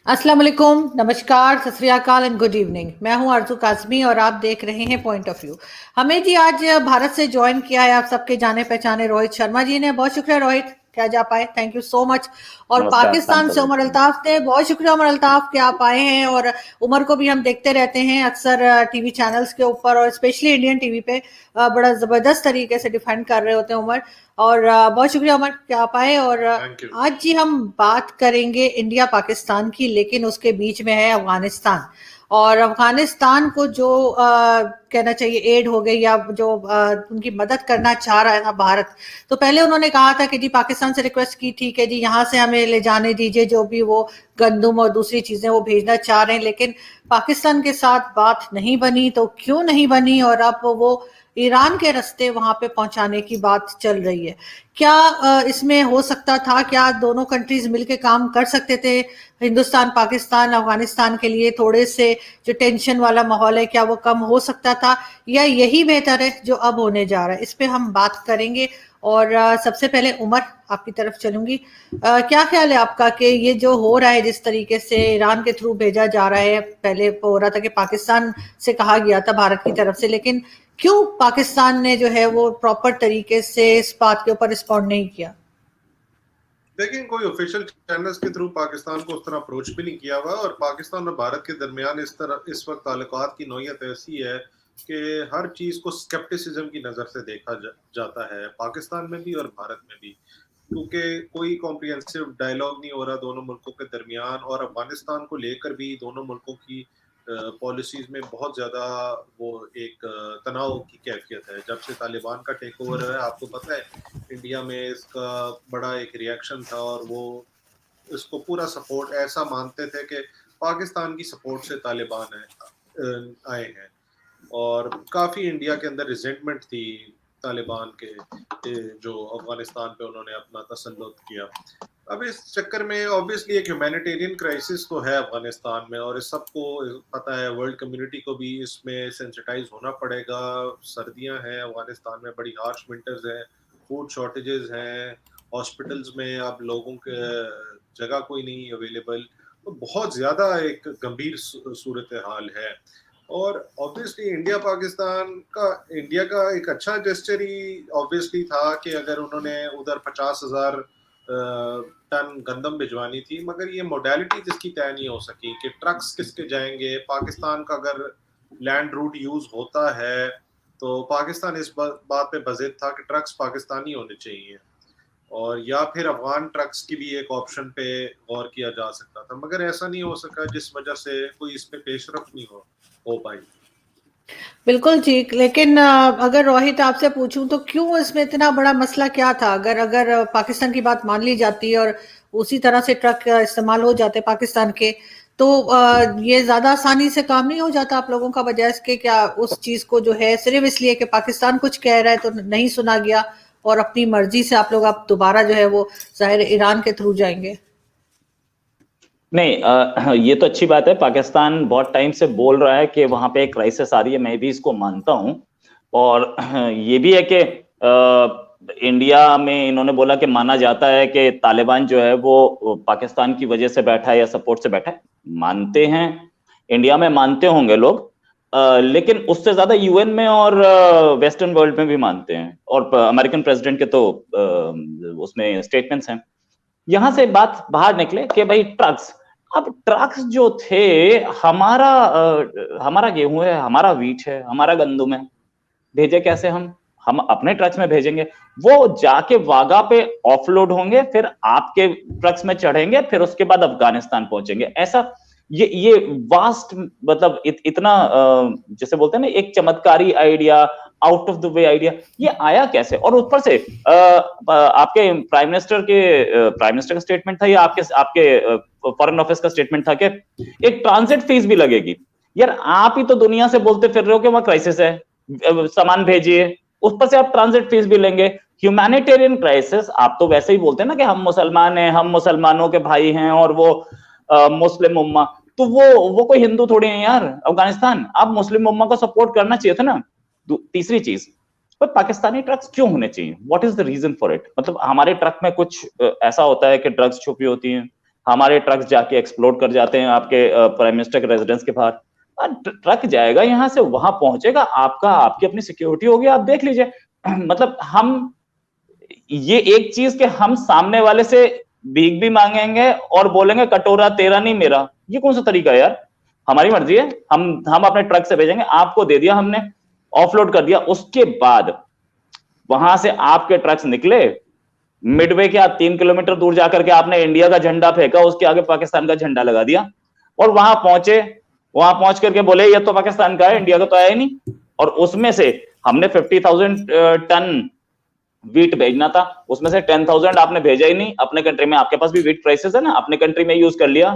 अस्सलाम वालेकुम, नमस्कार, सत श्री अकाल एंड गुड इवनिंग। मैं हूं आरजू काज़मी और आप देख रहे हैं पॉइंट ऑफ व्यू। हमें जी आज भारत से ज्वाइन किया है आप सबके जाने पहचाने रोहित शर्मा जी ने। बहुत शुक्रिया रोहित कि आज आप आए, थैंक यू सो मच। और नमस्कार, पाकिस्तान थैंक्स अ से लॉट। उमर अल्ताफ ने, बहुत शुक्रिया उमर अल्ताफ कि आप आए हैं। और उमर को भी हम देखते रहते हैं अक्सर टीवी चैनल्स के ऊपर और स्पेशली इंडियन टीवी पे बड़ा जबरदस्त तरीके से डिफेंड कर रहे होते हैं उमर। और बहुत शुक्रिया उमर कि आप आए। और थैंक यू। आज जी हम बात करेंगे इंडिया पाकिस्तान की, लेकिन उसके बीच में है अफगानिस्तान। और अफगानिस्तान को जो कहना चाहिए एड हो गई या जो उनकी मदद करना चाह रहा है ना भारत। तो पहले उन्होंने कहा था कि जी पाकिस्तान से रिक्वेस्ट की, ठीक है जी यहाँ से हमें ले जाने दीजिए जो भी वो गंदुम और दूसरी चीजें वो भेजना चाह रहे हैं। लेकिन पाकिस्तान के साथ बात नहीं बनी। तो क्यों नहीं बनी और अब वो ईरान के रास्ते वहां पे पहुंचाने की बात चल रही है। क्या इसमें हो सकता था, क्या दोनों कंट्रीज मिलकर काम कर सकते थे हिंदुस्तान पाकिस्तान अफगानिस्तान के लिए? थोड़े से जो टेंशन वाला माहौल है क्या वो कम हो सकता था, या यही बेहतर है जो अब होने जा रहा है? इस पे हम बात करेंगे। और सबसे पहले उमर आपकी तरफ चलूंगी। क्या ख्याल है आपका कि ये जो हो रहा है, जिस तरीके से ईरान के थ्रू भेजा जा रहा है, पहले हो रहा था कि पाकिस्तान से कहा गया था भारत की तरफ से, लेकिन क्यों पाकिस्तान ने जो है वो प्रॉपर तरीके से इस बात के ऊपर रिस्पॉन्ड नहीं किया? लेकिन कोई ऑफिशियल चैनल्स के थ्रू पाकिस्तान को उस तरह अप्रोच भी नहीं किया हुआ, और पाकिस्तान और भारत के दरमियान इस वक्त ताल्लुकात की नौयत ऐसी है कि हर चीज को स्केप्टिसिज्म की नजर से देखा जाता है, पाकिस्तान में भी और भारत में भी, क्योंकि कोई कॉम्प्रिहेंसिव डायलॉग नहीं हो रहा दोनों मुल्कों के दरमियान। और अफगानिस्तान को लेकर भी दोनों मुल्कों की पॉलिसीज में बहुत ज्यादा वो एक तनाव की कैफियत है। जब से तालिबान का टेक ओवर है, आपको पता है इंडिया में इसका बड़ा एक रिएक्शन था, और वो इसको पूरा सपोर्ट ऐसा मानते थे कि पाकिस्तान की सपोर्ट से तालिबान आए हैं। और काफ़ी इंडिया के अंदर रिजेंटमेंट थी तालिबान के जो अफगानिस्तान पे उन्होंने अपना तसल्लुत किया। अब इस चक्कर में ऑब्वियसली एक ह्यूमैनिटेरियन क्राइसिस तो है अफगानिस्तान में, और इस सबको पता है, वर्ल्ड कम्युनिटी को भी इसमें सेंसिटाइज होना पड़ेगा। सर्दियां हैं अफगानिस्तान में, बड़ी हार्श विंटर्स हैं, फूड शॉर्टेजेस हैं, हॉस्पिटल्स में अब लोगों के जगह कोई नहीं अवेलेबल। तो बहुत ज़्यादा एक गंभीर सूरत हाल है। और ऑब्वियसली इंडिया का एक अच्छा जेस्चर ही ऑब्वियसली था कि अगर उन्होंने उधर 50,000 टन गंदम भिजवानी थी, मगर ये मोडालिटी जिसकी तय नहीं हो सकी कि ट्रक्स किसके जाएंगे। पाकिस्तान का अगर लैंड रूट यूज होता है तो पाकिस्तान इस बात पे बज़िद था कि ट्रक्स पाकिस्तानी होने चाहिए, और या फिर अफगान ट्रक्स की भी एक ऑप्शन पे गौर किया जा सकता था, मगर ऐसा नहीं हो सका, जिस वजह से कोई इस पे पेशरफ नहीं हो पाई। बिल्कुल ठीक। लेकिन अगर रोहित आपसे पूछूं तो क्यों इसमें इतना बड़ा मसला क्या था? अगर अगर पाकिस्तान की बात मान ली जाती है और उसी तरह से ट्रक इस्तेमाल हो जाते पाकिस्तान के, तो ये ज्यादा आसानी से काम नहीं हो जाता आप लोगों का? बजाय इसके क्या उस चीज को जो है सिर्फ इसलिए कि पाकिस्तान कुछ कह रहा है तो नहीं सुना गया और अपनी मर्जी से आप लोग अब दोबारा जो है वो जाहिर ईरान के थ्रू जाएंगे? नहीं, ये तो अच्छी बात है। पाकिस्तान बहुत टाइम से बोल रहा है कि वहां पे एक क्राइसिस आ रही है, मैं भी इसको मानता हूं। और ये भी है कि इंडिया में इन्होंने बोला कि माना जाता है कि तालिबान जो है वो पाकिस्तान की वजह से बैठा है या सपोर्ट से बैठा है। मानते हैं, इंडिया में मानते होंगे लोग, लेकिन उससे ज्यादा यूएन में और वेस्टर्न वर्ल्ड में भी मानते हैं, और अमेरिकन प्रेसिडेंट के तो उसमें स्टेटमेंट्स हैं। यहां से बात बाहर निकले कि भाई ट्रक्स, अब ट्रक्स जो थे, हमारा गेहूं है, हमारा वीट है, हमारा गंदुम है, भेजे कैसे हम अपने ट्रक्स में भेजेंगे? वो जाके वागा पे ऑफलोड होंगे, फिर आपके ट्रक्स में चढ़ेंगे, फिर उसके बाद अफगानिस्तान पहुंचेंगे। ऐसा ये वास्ट, मतलब इतना जैसे बोलते हैं ना, एक चमत्कारी idea, out of the way idea, ये आया कैसे? और ऊपर से आपके प्राइम मिनिस्टर का स्टेटमेंट था या आपके आपके फॉरेन ऑफिस का स्टेटमेंट था कि एक ट्रांजिट फीस भी लगेगी। यार, आप ही तो दुनिया से बोलते फिर रहे हो कि वहां क्राइसिस है, सामान भेजिए, उस पर से आप ट्रांजिट फीस भी लेंगे। ह्यूमैनिटेरियन क्राइसिस, आप तो वैसे ही बोलते हैं ना कि हम मुसलमान हैं, हम मुसलमानों के भाई हैं, और वो मुस्लिम उम्मा, तो वो कोई हिंदू थोड़ी है यार। अफगानिस्तान, आप मुस्लिम उम्मा को सपोर्ट करना चाहिए था ना। तीसरी चीज, पर पाकिस्तानी ट्रक्स क्यों होने चाहिए? What is the reason for it? मतलब हमारे ट्रक में कुछ ऐसा होता है कि ड्रग्स छुपी होती हैं, हमारे ट्रक्स जाके एक्सप्लोड कर जाते हैं आपके प्राइम मिनिस्टर के रेजिडेंस के बाहर। ट्रक जाएगा यहाँ से, वहां पहुंचेगा, आपकी अपनी सिक्योरिटी होगी, आप देख लीजिए। मतलब हम ये एक चीज के हम सामने वाले से भीख भी मांगेंगे और बोलेंगे कटोरा तेरा नहीं मेरा, ये कौन सा तरीका है यार? हमारी मर्जी है, हम अपने ट्रक से भेजेंगे, आपको दे दिया हमने, ऑफलोड कर दिया, उसके बाद वहां से आपके ट्रक्स निकले, मिडवे के 3 किलोमीटर दूर जाकर के आपने इंडिया का झंडा फेंका, उसके आगे पाकिस्तान का झंडा लगा दिया, और वहां पहुंचे, वहां पहुंच करके बोले ये तो पाकिस्तान का है, इंडिया का तो आया ही नहीं। और उसमें से हमने 50,000 टन वीट भेजना था, उसमें से 10,000 आपने भेजा ही नहीं अपने कंट्री में, आपके पास भी वीट प्राइसेस है ना, अपने कंट्री में यूज कर लिया।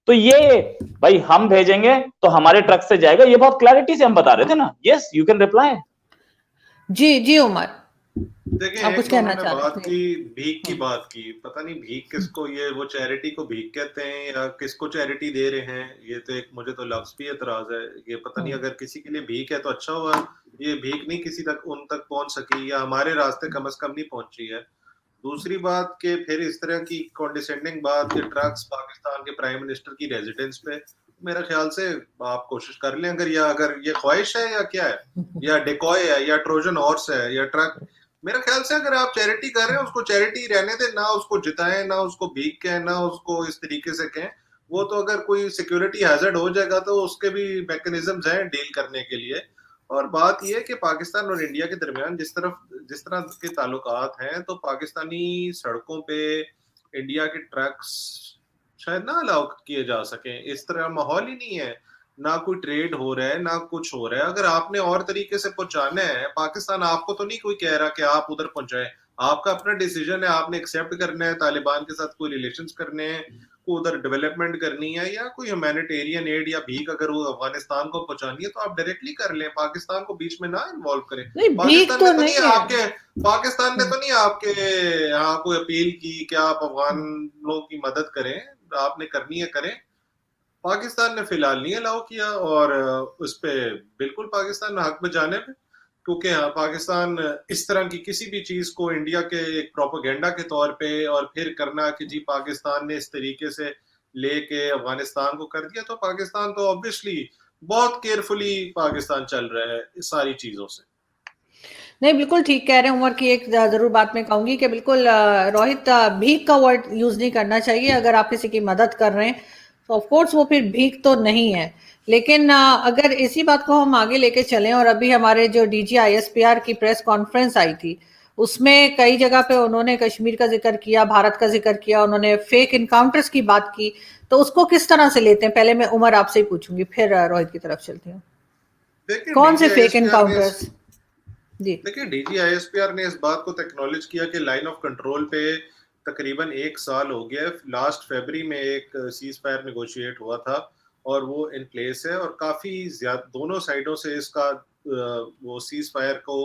तो ये भाई हम भेजेंगे तो हमारे ट्रक से जाएगा, ये बहुत क्लैरिटी से हम बता रहे थे ना। Yes, you can reply. जी जी उमर, देखिए, आप एक कुछ तो कहना उन्होंने चाह बात रहे थे? की, भीख की बात की, पता नहीं भीख किसको, ये वो चैरिटी को भीख कहते हैं या किसको चैरिटी दे रहे हैं, ये तो एक मुझे तो लफ्ज भी एतराज है। ये पता नहीं, अगर किसी के लिए भीख है तो अच्छा हुआ, ये भीख नहीं किसी तक उन तक पहुंच सकी, या हमारे रास्ते कम से कम नहीं पहुंची है। दूसरी बात के फिर इस तरह की कॉन्डिसेंडिंग बात के ट्रक्स पाकिस्तान के प्राइम मिनिस्टर की रेजिडेंस पे, मेरा ख्याल से आप कोशिश कर लें, अगर ये ख्वाहिश है या क्या है, या डिकॉय है या ट्रोजन हॉर्स है या ट्रक। मेरा ख्याल से अगर आप चैरिटी कर रहे हैं, उसको चैरिटी रहने दें, ना उसको जिताएं, ना उसको भीख कहें, ना उसको इस तरीके से कहें। वो तो अगर कोई सिक्योरिटी हैजर्ड हो जाएगा तो उसके भी मैकेनिज्म्स हैं डील करने के लिए। और बात यह है कि पाकिस्तान और इंडिया के दरमियान जिस तरह के ताल्लुकात हैं, तो पाकिस्तानी सड़कों पे इंडिया के ट्रक्स शायद ना अलाउ किए जा सकें, इस तरह माहौल ही नहीं है, ना कोई ट्रेड हो रहा है, ना कुछ हो रहा है। अगर आपने और तरीके से पहुंचाना है, पाकिस्तान आपको तो नहीं कोई कह रहा कि आप उधर पहुंचाएं, आपका अपना डिसीजन है, आपने एक्सेप्ट करना है तालिबान के साथ कोई रिलेशंस करने हैं, को उधर डेवलपमेंट करनी है, या कोई ह्यूमैनिटेरियन एड या भीख अगर वो अफगानिस्तान को पहुंचानी है तो आप डायरेक्टली कर लें, पाकिस्तान को बीच में ना इन्वॉल्व करें। नहीं, भीख तो नहीं है। पाकिस्तान ने तो नहीं आपके यहाँ कोई अपील की कि आप अफगान लोगों की मदद करें, आपने करनी है करें। पाकिस्तान ने फिलहाल नहीं अलाउ किया, और उस पे बिल्कुल पाकिस्तान हक में जाने में, क्योंकि हाँ, पाकिस्तान इस तरह की किसी भी चीज को इंडिया के एक प्रोपेगेंडा के तौर पे और फिर करना कि जी पाकिस्तान ने इस तरीके से लेके अफगानिस्तान को कर दिया, तो पाकिस्तान तो ऑब्वियसली बहुत केयरफुली पाकिस्तान चल रहा है इस सारी चीजों से। नहीं, बिल्कुल ठीक कह रहे हैं उमर की। एक जरूर बात मैं कहूंगी कि बिल्कुल रोहित, भीख का वर्ड यूज नहीं करना चाहिए। अगर आप किसी की मदद कर रहे हैं तो ऑफ कोर्स वो फिर भीख तो नहीं है। लेकिन अगर इसी बात को हम आगे लेके चलें, और अभी हमारे जो डीजी आईएसपीआर की प्रेस कॉन्फ्रेंस आई थी, उसमें कई जगह पे उन्होंने कश्मीर का जिक्र किया, भारत का जिक्र किया, उन्होंने फेक इनकाउंटर्स की बात की, तो उसको किस तरह से लेते हैं? पहले मैं उमर आपसे ही पूछूंगी, फिर रोहित की तरफ चलती हूँ। देखिए, कौन से फेक इनकाउंटर्स? जी, देखिए, डीजी आईएसपीआर ने इस बात को एक्नॉलेज किया कि लाइन ऑफ कंट्रोल पे तकरीबन 1 साल हो गया। लास्ट फरवरी में एक सीज फायर नेगोशिएट हुआ था और वो इन प्लेस है, और काफी ज्यादा दोनों साइडों से इसका वो सीज फायर को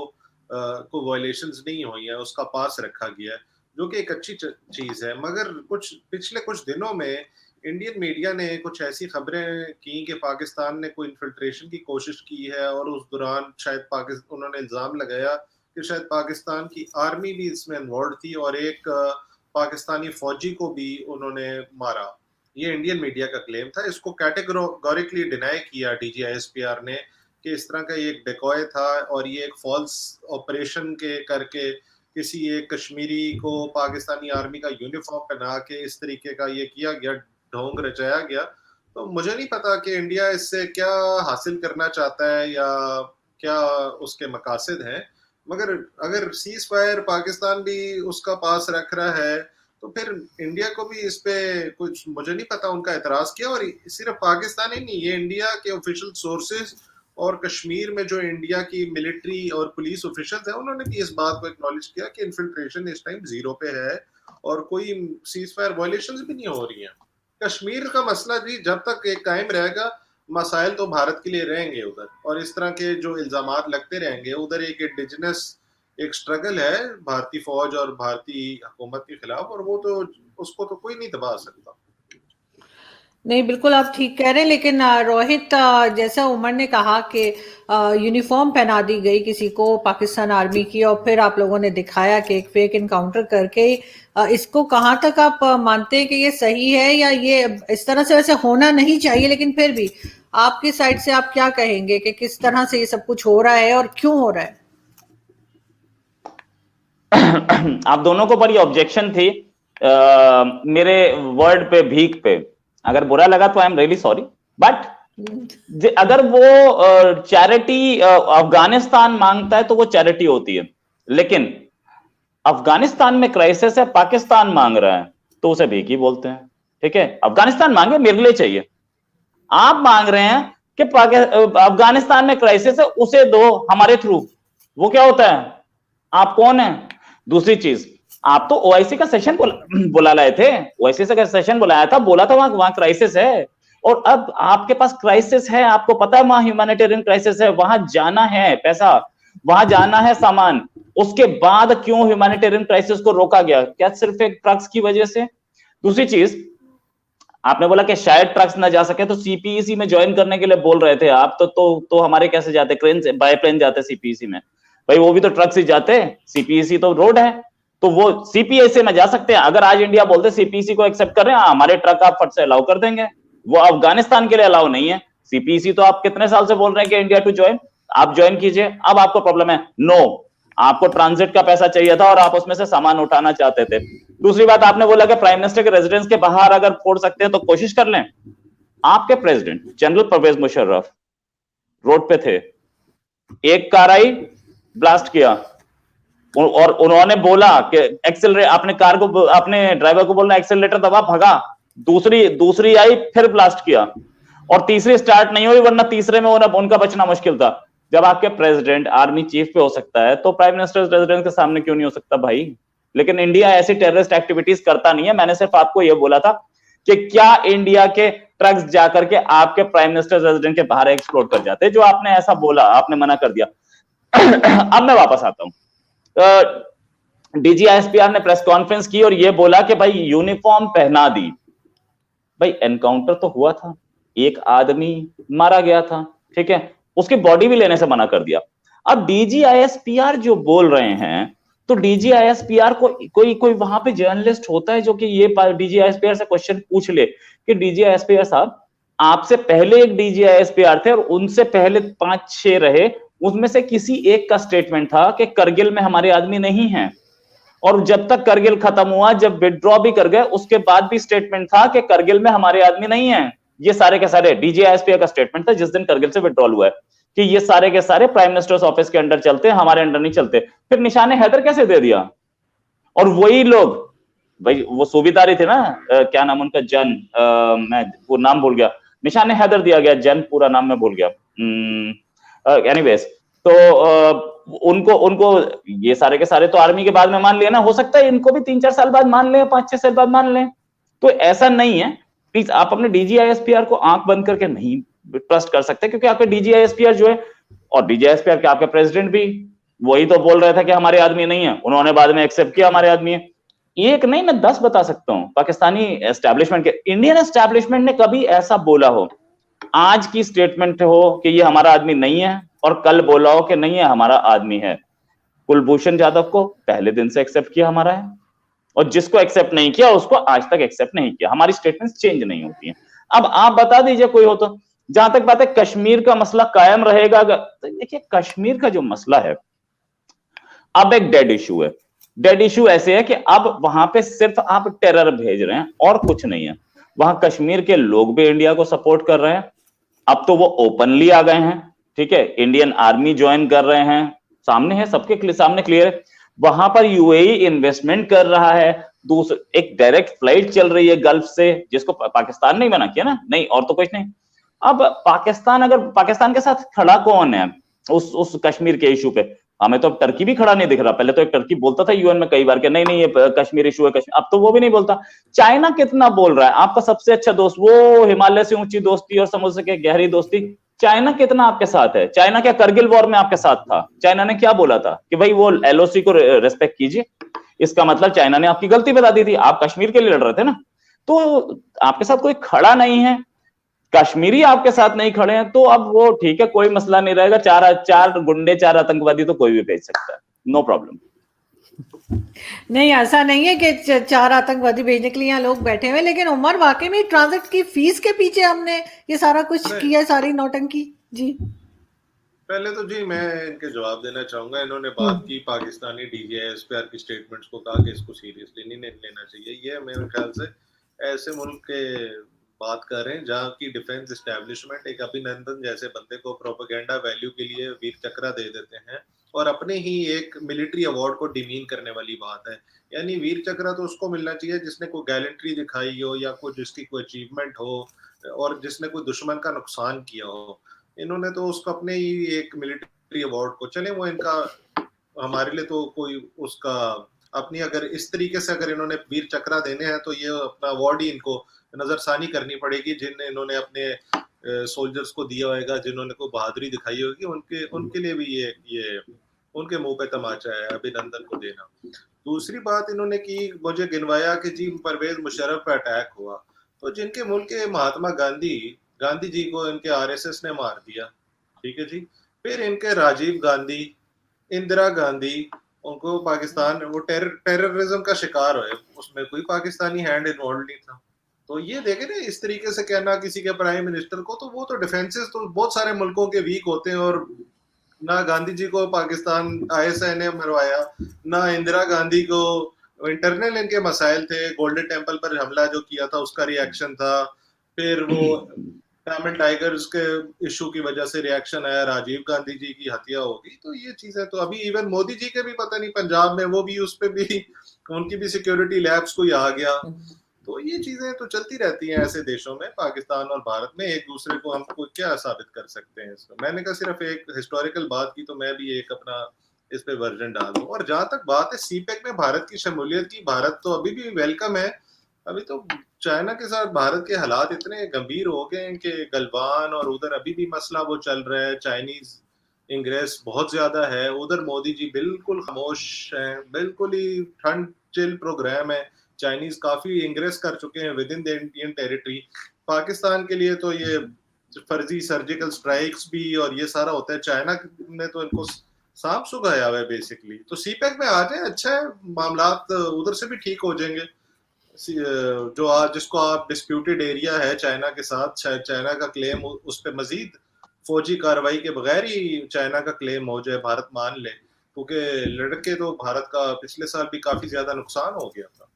वायलेशंस नहीं हुई है, उसका पास रखा गया है, जो कि एक अच्छी चीज है। मगर पिछले कुछ दिनों में इंडियन मीडिया ने कुछ ऐसी खबरें की कि पाकिस्तान ने कोई इन्फिल्ट्रेशन की कोशिश की है, और उस दौरान शायद उन्होंने इल्जाम लगाया कि शायद पाकिस्तान की आर्मी भी इसमें इन्वॉल्व थी, और एक पाकिस्तानी फौजी को भी उन्होंने मारा। ये इंडियन मीडिया का क्लेम था। इसको कैटेगोरिकली डिनाई किया डीजीआईएसपीआर ने कि इस तरह का ये एक डिकॉय था, और ये एक फॉल्स ऑपरेशन के करके किसी एक कश्मीरी को पाकिस्तानी आर्मी का यूनिफॉर्म पहना के इस तरीके का ये किया गया, ढोंग रचाया गया। तो मुझे नहीं पता कि इंडिया इससे क्या हासिल करना चाहता है या क्या उसके मकासद हैं, मगर अगर सीज फायर पाकिस्तान भी उसका पास रख रहा है तो फिर इंडिया को भी इस पे कुछ, मुझे नहीं पता, उनका एतराज किया। और सिर्फ पाकिस्तान ही नहीं, ये इंडिया के ऑफिशियल सोर्सेज और कश्मीर में जो इंडिया की मिलिट्री और पुलिस ऑफिशियल्स हैं, उन्होंने भी इस बात को एक्नॉलेज किया कि इन्फिल्ट्रेशन इस टाइम 0 पे है और कोई सीज फायर वायलेशंस भी नहीं हो रही हैं। कश्मीर का मसला जी जब तक एक कायम रहेगा, मसाइल तो भारत के लिए रहेंगे उधर, और इस तरह के जो इल्जामात लगते रहेंगे उधर। एक इंडिजिनस एक स्ट्रगल है भारतीय फौज और भारतीय हुकूमत के खिलाफ, और वो तो उसको तो कोई नहीं दबा सकता। नहीं, बिल्कुल आप ठीक कह रहे हैं, लेकिन रोहित, जैसा उमर ने कहा कि यूनिफॉर्म पहना दी गई किसी को पाकिस्तान आर्मी की, और फिर आप लोगों ने दिखाया कि एक फेक इनकाउंटर करके, इसको कहाँ तक आप मानते हैं कि ये सही है, या ये इस तरह से वैसे होना नहीं चाहिए, लेकिन फिर भी आपकी साइड से आप क्या कहेंगे कि किस तरह से ये सब कुछ हो रहा है और क्यों हो रहा है? आप दोनों को बड़ी ऑब्जेक्शन थी मेरे वर्ड पे, भीख पे। अगर बुरा लगा तो I am really sorry, but अगर वो चैरिटी अफगानिस्तान मांगता है तो वो चैरिटी होती है, लेकिन अफगानिस्तान में क्राइसिस है, पाकिस्तान मांग रहा है तो उसे भीख ही बोलते हैं। ठीक है, अफगानिस्तान मांगे मेरे लिए चाहिए, आप मांग रहे हैं कि अफगानिस्तान में क्राइसिस है उसे दो हमारे थ्रू, वो क्या होता है? आप कौन है? दूसरी चीज, आप तो ओआईसी का सेशन बुला लाए थे, ओआईसी का सेशन बुलाया था, बोला था वहां क्राइसिस है, और अब आपके पास क्राइसिस है, आपको पता है वहां ह्यूमैनिटेरियन क्राइसिस है, वहां जाना है पैसा, वहां जाना है सामान, उसके बाद क्यों ह्यूमैनिटेरियन क्राइसिस को रोका गया? क्या सिर्फ एक ट्रक्स की वजह से? दूसरी चीज, आपने बोला कि शायद ट्रक्स ना जा सके तो सीपीईसी में ज्वाइन करने के लिए बोल रहे थे आप, तो हमारे कैसे जाते? क्रेन से, बाय प्लेन जाते सीपीईसी में? भाई वो भी तो ट्रक से जाते, सीपीईसी तो रोड है, तो वो सीपीईसी में जा सकते हैं। अगर आज इंडिया बोलते सीपीईसी को एक्सेप्ट कर रहे हैं, हमारे ट्रक आप फट से अलाउ कर देंगे, वो अफगानिस्तान के लिए अलाउ नहीं है। सीपीईसी तो आप कितने साल से बोल रहे हैं कि इंडिया टू ज्वाइन, आप ज्वाइन कीजिए, अब आपको प्रॉब्लम है? नो, आपको ट्रांजिट का पैसा चाहिए था और आप उसमें से सामान उठाना चाहते थे। दूसरी बात, आपने बोला कि प्राइम मिनिस्टर के रेजिडेंस के बाहर अगर फोड़ सकते हैं तो कोशिश कर लें। आपके president general Pervez Musharraf road पे थे, एक कार आई, ब्लास्ट किया, और उन्होंने बोला कि एक्सेलरेटर, अपने कार को, अपने ड्राइवर को बोलना एक्सेलरेटर दबा, भगा। दूसरी आई, फिर ब्लास्ट किया, और तीसरी स्टार्ट नहीं हुई, वरना तीसरे में उनका बचना मुश्किल था। जब आपके प्रेसिडेंट आर्मी चीफ पे हो सकता है तो प्राइम मिनिस्टर रेजिडेंस के सामने क्यों नहीं हो सकता भाई? लेकिन इंडिया ऐसी टेररिस्ट एक्टिविटीज करता नहीं है। मैंने सिर्फ आपको यह बोला था कि क्या इंडिया के ट्रक्स जाकर के आपके प्राइम मिनिस्टर रेजिडेंट के बाहर एक्सप्लोड कर जाते, जो आपने ऐसा बोला, आपने मना कर दिया। अब मैं वापस आता हूं। डीजीआईएसपीआर ने प्रेस कॉन्फ्रेंस की और यह बोला कि भाई यूनिफॉर्म पहना दी। भाई एनकाउंटर तो हुआ था, एक आदमी मारा गया था, ठीक है, उसकी बॉडी भी लेने से मना कर दिया। अब डीजीआईएसपीआर जो बोल रहे हैं, तो डीजीआईएसपीआर को कोई वहां पे जर्नलिस्ट होता है जो कि ये डीजीआईएसपीआर से क्वेश्चन पूछ ले कि डीजीआईएसपीआर साहब, आपसे पहले एक डीजीआईएसपीआर थे और उनसे पहले 5-6 रहे, उसमें से किसी एक का स्टेटमेंट था कि करगिल में हमारे आदमी नहीं है, और जब तक करगिल खत्म हुआ, जब विड्रॉ भी कर गए, उसके बाद भी स्टेटमेंट था कि करगिल में हमारे आदमी नहीं है। ये सारे के सारे डीजीआईएसपीआर का स्टेटमेंट था जिस दिन करगिल से विड्रॉल हुआ है, कि ये सारे के सारे प्राइम मिनिस्टर्स ऑफिस के अंडर चलते हैं, हमारे अंडर नहीं चलते। फिर निशाने हैदर कैसे दे दिया? और वही लोग, भाई वो सूबेदारी थे ना, क्या नाम उनका, जन, मैं वो नाम भूल गया, निशाने हैदर दिया गया, जन पूरा नाम मैं भूल गया। एनीवेज, तो उनको ये सारे के सारे तो आर्मी के बाद में मान लिया ना, हो सकता है इनको भी 3-4 साल बाद मान लें, 5-6 साल बाद मान लें, तो ऐसा नहीं है। प्लीज आप अपने डीजीआईएसपीआर को आंख बंद करके नहीं ट्रस्ट कर सकते, क्योंकि आपके डीजीआईएसपीआर जो है, और डीजीआईएसपीआर के आपके प्रेसिडेंट भी वही तो बोल रहे थे कि हमारे आदमी नहीं है, उन्होंने बाद में एक्सेप्ट किया हमारे आदमी है। एक नहीं, मैं 10 बता सकता हूं पाकिस्तानी एस्टैब्लिशमेंट के, इंडियन एस्टैब्लिशमेंट ने कभी ऐसा बोला हो, आज की स्टेटमेंट हो कि ये हमारा आदमी नहीं है, और कल बोला हो कि नहीं है हमारा आदमी है। कुलभूषण यादव को पहले दिन से एक्सेप्ट किया हमारा है, और जिसको एक्सेप्ट नहीं किया उसको आज तक एक्सेप्ट नहीं किया। हमारी स्टेटमेंट्स चेंज नहीं होती हैं। अब आप बता दीजिए कोई हो तो। जहां तक बात है कश्मीर का मसला कायम रहेगा, देखिए कश्मीर का जो मसला है अब एक डेड इशू है। डेड इशू ऐसे है कि अब वहां पे सिर्फ आप टेरर भेज रहे हैं और कुछ नहीं है। वहां कश्मीर के लोग भी इंडिया को सपोर्ट कर रहे हैं, अब तो वो ओपनली आ गए हैं, ठीक है, इंडियन आर्मी ज्वाइन कर रहे हैं, सामने है, सबके सामने क्लियर है। वहां पर यूएई इन्वेस्टमेंट कर रहा है, एक डायरेक्ट फ्लाइट चल रही है गल्फ से, जिसको पाकिस्तान नहीं बना किया ना, नहीं और तो कुछ नहीं। अब पाकिस्तान, अगर पाकिस्तान के साथ खड़ा कौन है उस कश्मीर के इशू पे? हमें तो अब टर्की भी खड़ा नहीं दिख रहा। पहले तो एक टर्की बोलता था यूएन में कई बार कि नहीं नहीं ये कश्मीर इशू है, कश्मीर, अब तो वो भी नहीं बोलता। चाइना कितना बोल रहा है, आपका सबसे अच्छा दोस्त, वो हिमालय से ऊंची दोस्ती और समुद्र से गहरी दोस्ती, चाइना कितना आपके साथ है? चाइना क्या करगिल वॉर में आपके साथ था? चाइना ने क्या बोला था कि भाई वो एलओसी को रेस्पेक्ट कीजिए। इसका मतलब चाइना ने आपकी गलती बता दी थी, आप कश्मीर के लिए लड़ रहे थे ना। तो आपके साथ कोई खड़ा नहीं है, कश्मीरी आपके साथ नहीं खड़े हैं, तो अब वो ठीक है, कोई मसला नहीं रहेगा, चार गुंडे, 4 आतंकवादी तो कोई भी भेज सकता है, नो प्रॉब्लम। नहीं, ऐसा नहीं है कि 4 आतंकवादी भेजने के लिए यहाँ लोग बैठे हुए, लेकिन उमर वाकई में ट्रांजिट की फीस के पीछे हमने ये सारा कुछ किया, सारी नौटंकी। जी पहले तो जी मैं इनके जवाब देना चाहूंगा। इन्होंने बात की पाकिस्तानी DGI-SPR की स्टेटमेंट्स को, कहा कि इसको सीरियसली नहीं लेना चाहिए। ये मेरे ख्याल से ऐसे मुल्क के बात कर रहे हैं जहाँ की डिफेंस एस्टेब्लिशमेंट एक अभिनंदन जैसे बंदे को प्रोपेगेंडा वैल्यू के लिए वीर चक्रा दे देते हैं, और अपने ही एक मिलिट्री अवार्ड को डिमीन करने वाली बात है। यानी वीर चक्रा तो उसको मिलना चाहिए जिसने कोई गैलेंट्री दिखाई हो या कोई जिसकी कोई अचीवमेंट हो और जिसने कोई दुश्मन का नुकसान किया हो। इन्होंने तो उसको अपने ही एक मिलिट्री अवार्ड को, चले वो इनका हमारे लिए तो कोई उसका अपनी, अगर इस तरीके से अगर इन्होंने वीर चक्रा देने हैं तो ये अपना अवार्ड ही इनको नजरसानी करनी पड़ेगी, जिन इन्होंने अपने सोल्जर्स को दिया होगा, जिन्होंने को बहादुरी दिखाई होगी, उनके उनके लिए भी ये उनके मुंह पे तमाचा है अभिनंदन को देना। दूसरी बात इन्होंने की, मुझे गिनवाया कि जी परवेज मुशर्रफ पे अटैक हुआ, तो जिनके मुल्क के महात्मा गांधी जी को इनके RSS ने मार दिया, ठीक है जी। फिर इनके राजीव गांधी, इंदिरा गांधी, उनको पाकिस्तान वो टेररिज्म का शिकार हुए, उसमें कोई पाकिस्तानी हैंड इन्वॉल्व नहीं था। तो ये देखे ना, इस तरीके से कहना किसी के प्राइम मिनिस्टर को, तो वो तो डिफेंसेस तो बहुत सारे मुल्कों के वीक होते हैं, और ना गांधी जी को पाकिस्तान ISI ने मरवाया, ना इंदिरा गांधी को, इंटरनल इनके मसाइल थे। गोल्डन टेम्पल पर हमला जो किया था उसका रिएक्शन था, फिर वो टैमिल टाइगर्स के इशू की वजह से रिएक्शन आया, राजीव गांधी जी की हत्या होगी। तो ये चीजें तो अभी इवन मोदी जी के भी पता नहीं पंजाब में, वो भी उस पे भी उनकी भी सिक्योरिटी लैब्स कोई आ गया। तो ये चीजें तो चलती रहती हैं ऐसे देशों में। पाकिस्तान और भारत में एक दूसरे को हम क्या साबित कर सकते हैं इसमें। मैंने कहा सिर्फ एक हिस्टोरिकल बात की, तो मैं भी एक अपना इस पे वर्जन डाल दूं। और जहां तक बात है CPEC में भारत की शमूलियत की, भारत तो अभी भी वेलकम है। अभी तो चाइना के साथ भारत के हालात इतने गंभीर हो गए हैं कि गलवान और उधर अभी भी मसला वो चल रहा है, चाइनीज इंग्रेस बहुत ज्यादा है उधर। मोदी जी बिल्कुल खामोश हैं, बिल्कुल ही ठंड चिल प्रोग्राम है। चाइनीज काफी इंग्रेस कर चुके हैं with in the Indian territory. Pakistan के लिए तो ये फर्जी सर्जिकल स्ट्राइक्स भी और ये सारा होता है। चाइना ने तो इनको सांप सुगाया हुआ है बेसिकली। तो CPEC में आ जाए, अच्छा है, मामला उधर से भी ठीक हो जाएंगे। जो आज जिसको आप डिस्प्यूटेड एरिया है चाइना के साथ, चाइना का क्लेम उस पर मजीद फौजी कार्रवाई के बगैर ही चाइना का क्लेम हो जाए, भारत मान ले, क्योंकि लड़के तो भारत का पिछले साल भी काफी ज्यादा नुकसान हो गया था।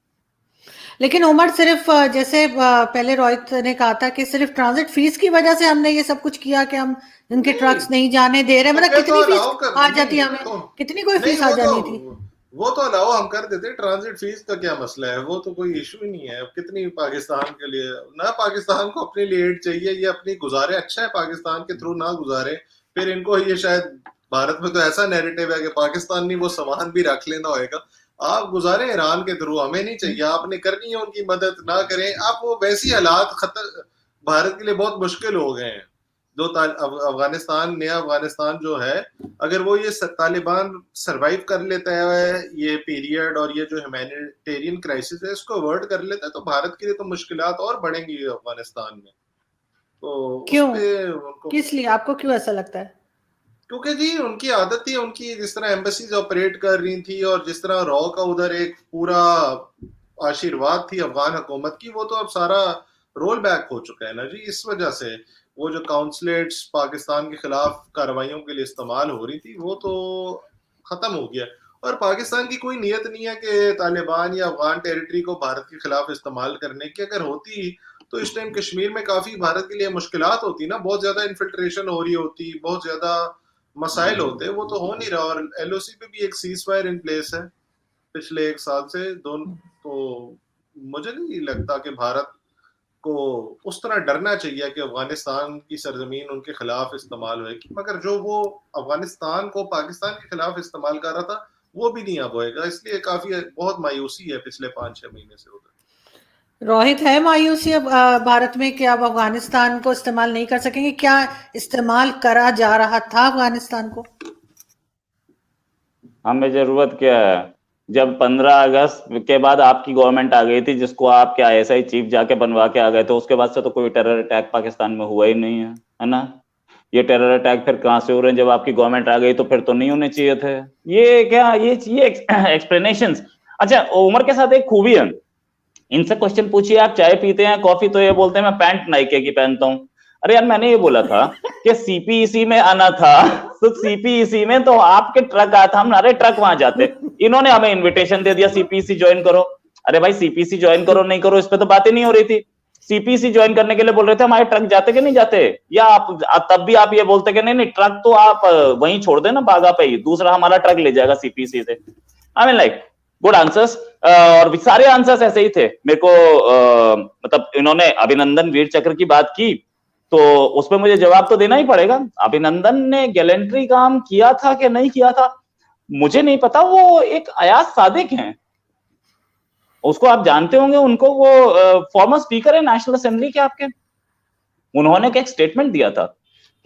लेकिन उमर सिर्फ जैसे पहले रोहित ने कहा था कि सिर्फ ट्रांजिट फीस की वजह से हमने ये सब कुछ किया कि हम इनके ट्रक्स नहीं जाने दे रहे, मतलब कितनी फीस आ जाती है हमें, कितनी कोई फीस आ जानी थी, वो तो अलाउ हम कर देते। ट्रांजिट फीस का क्या मसला है, वो तो कोई इशू ही नहीं है। कितनी पाकिस्तान के लिए ना, पाकिस्तान को अपने लिए एड चाहिए, ये अपनी गुजारे, अच्छा है पाकिस्तान के थ्रू ना गुजारे। फिर इनको ये शायद भारत में तो ऐसा नैरेटिव है कि पाकिस्तान नहीं वो सामान भी रख लेना होगा। आप गुजारे ईरान के थ्रू, हमें नहीं चाहिए, आपने करनी है उनकी मदद, ना करें आप। वो वैसी हालात खतर भारत के लिए बहुत मुश्किल हो गए हैं। जो अफगानिस्तान, नया अफगानिस्तान जो है, अगर वो ये तालिबान सरवाइव कर लेता है ये पीरियड और ये जो ह्यूमैनिटेरियन क्राइसिस है इसको अवॉइड कर लेता है, तो भारत के लिए तो मुश्किलात और बढ़ेंगी अफगानिस्तान में। तो क्यों, किस लिए आपको क्यों ऐसा लगता है? क्योंकि जी उनकी आदत थी, उनकी जिस तरह एम्बेसीज ऑपरेट कर रही थी और जिस तरह रॉ का उधर एक पूरा आशीर्वाद थी अफगान हुकूमत की, वो तो अब सारा रोल बैक हो चुका है ना जी। इस वजह से वो जो काउंसलेट्स पाकिस्तान के खिलाफ कार्रवाइयों के लिए इस्तेमाल हो रही थी वो तो खत्म हो गया। और पाकिस्तान की कोई नीयत नहीं है कि तालिबान या अफगान टेरिटरी को भारत के खिलाफ इस्तेमाल करने की। अगर होती तो इस टाइम कश्मीर में काफी भारत के लिए मुश्किलात होती ना, बहुत ज्यादा इन्फिल्ट्रेशन हो रही होती, बहुत ज्यादा मसाइल होते, वो तो हो नहीं रहा। और LOC पे भी एक सीज फायर इन प्लेस है पिछले 1 साल से दोनों। तो मुझे नहीं लगता कि भारत को उस तरह डरना चाहिए कि अफगानिस्तान की सरजमीन उनके खिलाफ इस्तेमाल होगी। मगर जो वो अफगानिस्तान को पाकिस्तान के खिलाफ इस्तेमाल कर रहा था वो भी नहीं अब होएगा। इसलिए काफी बहुत मायूसी है पिछले 5-6 महीने से उधर। रोहित, है मायूसी अब भारत में कि अब अफगानिस्तान को इस्तेमाल नहीं कर सकेंगे? क्या इस्तेमाल करा जा रहा था अफगानिस्तान को? हमें जरूरत क्या है, जब 15 अगस्त के बाद आपकी गवर्नमेंट आ गई थी, जिसको आपके आईएसआई चीफ जाके बनवा के आ गए थे, उसके बाद से तो कोई टेरर अटैक पाकिस्तान में हुआ ही नहीं है ना। ये टेरर अटैक फिर कहां से हो रहे हैं? जब आपकी गवर्नमेंट आ गई तो फिर तो नहीं होने चाहिए थे। ये क्या, ये एक्सप्लेनेशंस। अच्छा, उमर के साथ एक खूबी है, इनसे क्वेश्चन पूछिए आप चाय पीते हैं कॉफी, तो ये बोलते हैं मैं पैंट नाइके की पहनता हूं। अरे यार, मैंने ये बोला था कि सीपीईसी में आना था, तो सीपीईसी में तो आपके ट्रक आता, हम हमारे ट्रक वहां जाते। इन्होंने हमें इनविटेशन दे दिया सीपीईसी ज्वाइन करो। अरे भाई, सीपीसी ज्वाइन करो नहीं करो इस पे तो बातें नहीं हो रही थी। सीपीसी ज्वाइन करने के लिए बोल रहे थे, हमारे ट्रक जाते कि नहीं जाते, या आप तब भी आप ये बोलते कि नहीं नहीं ट्रक तो आप वहीं छोड़ देना बागा पे ही, दूसरा हमारा ट्रक ले जाएगा सीपीसी से। आई मीन लाइक गुड आंसर्स, और सारे आंसर्स ऐसे ही थे मेरे को। मतलब इन्होंने अभिनंदन वीर चक्र की बात की, तो उसपे मुझे जवाब तो देना ही पड़ेगा। अभिनंदन ने गैलेंट्री काम किया था कि नहीं किया था मुझे नहीं पता, वो एक अयाज सादिक हैं, उसको आप जानते होंगे उनको, वो फॉर्मर स्पीकर है नेशनल असेंबली के आपके। उन्होंने एक स्टेटमेंट दिया था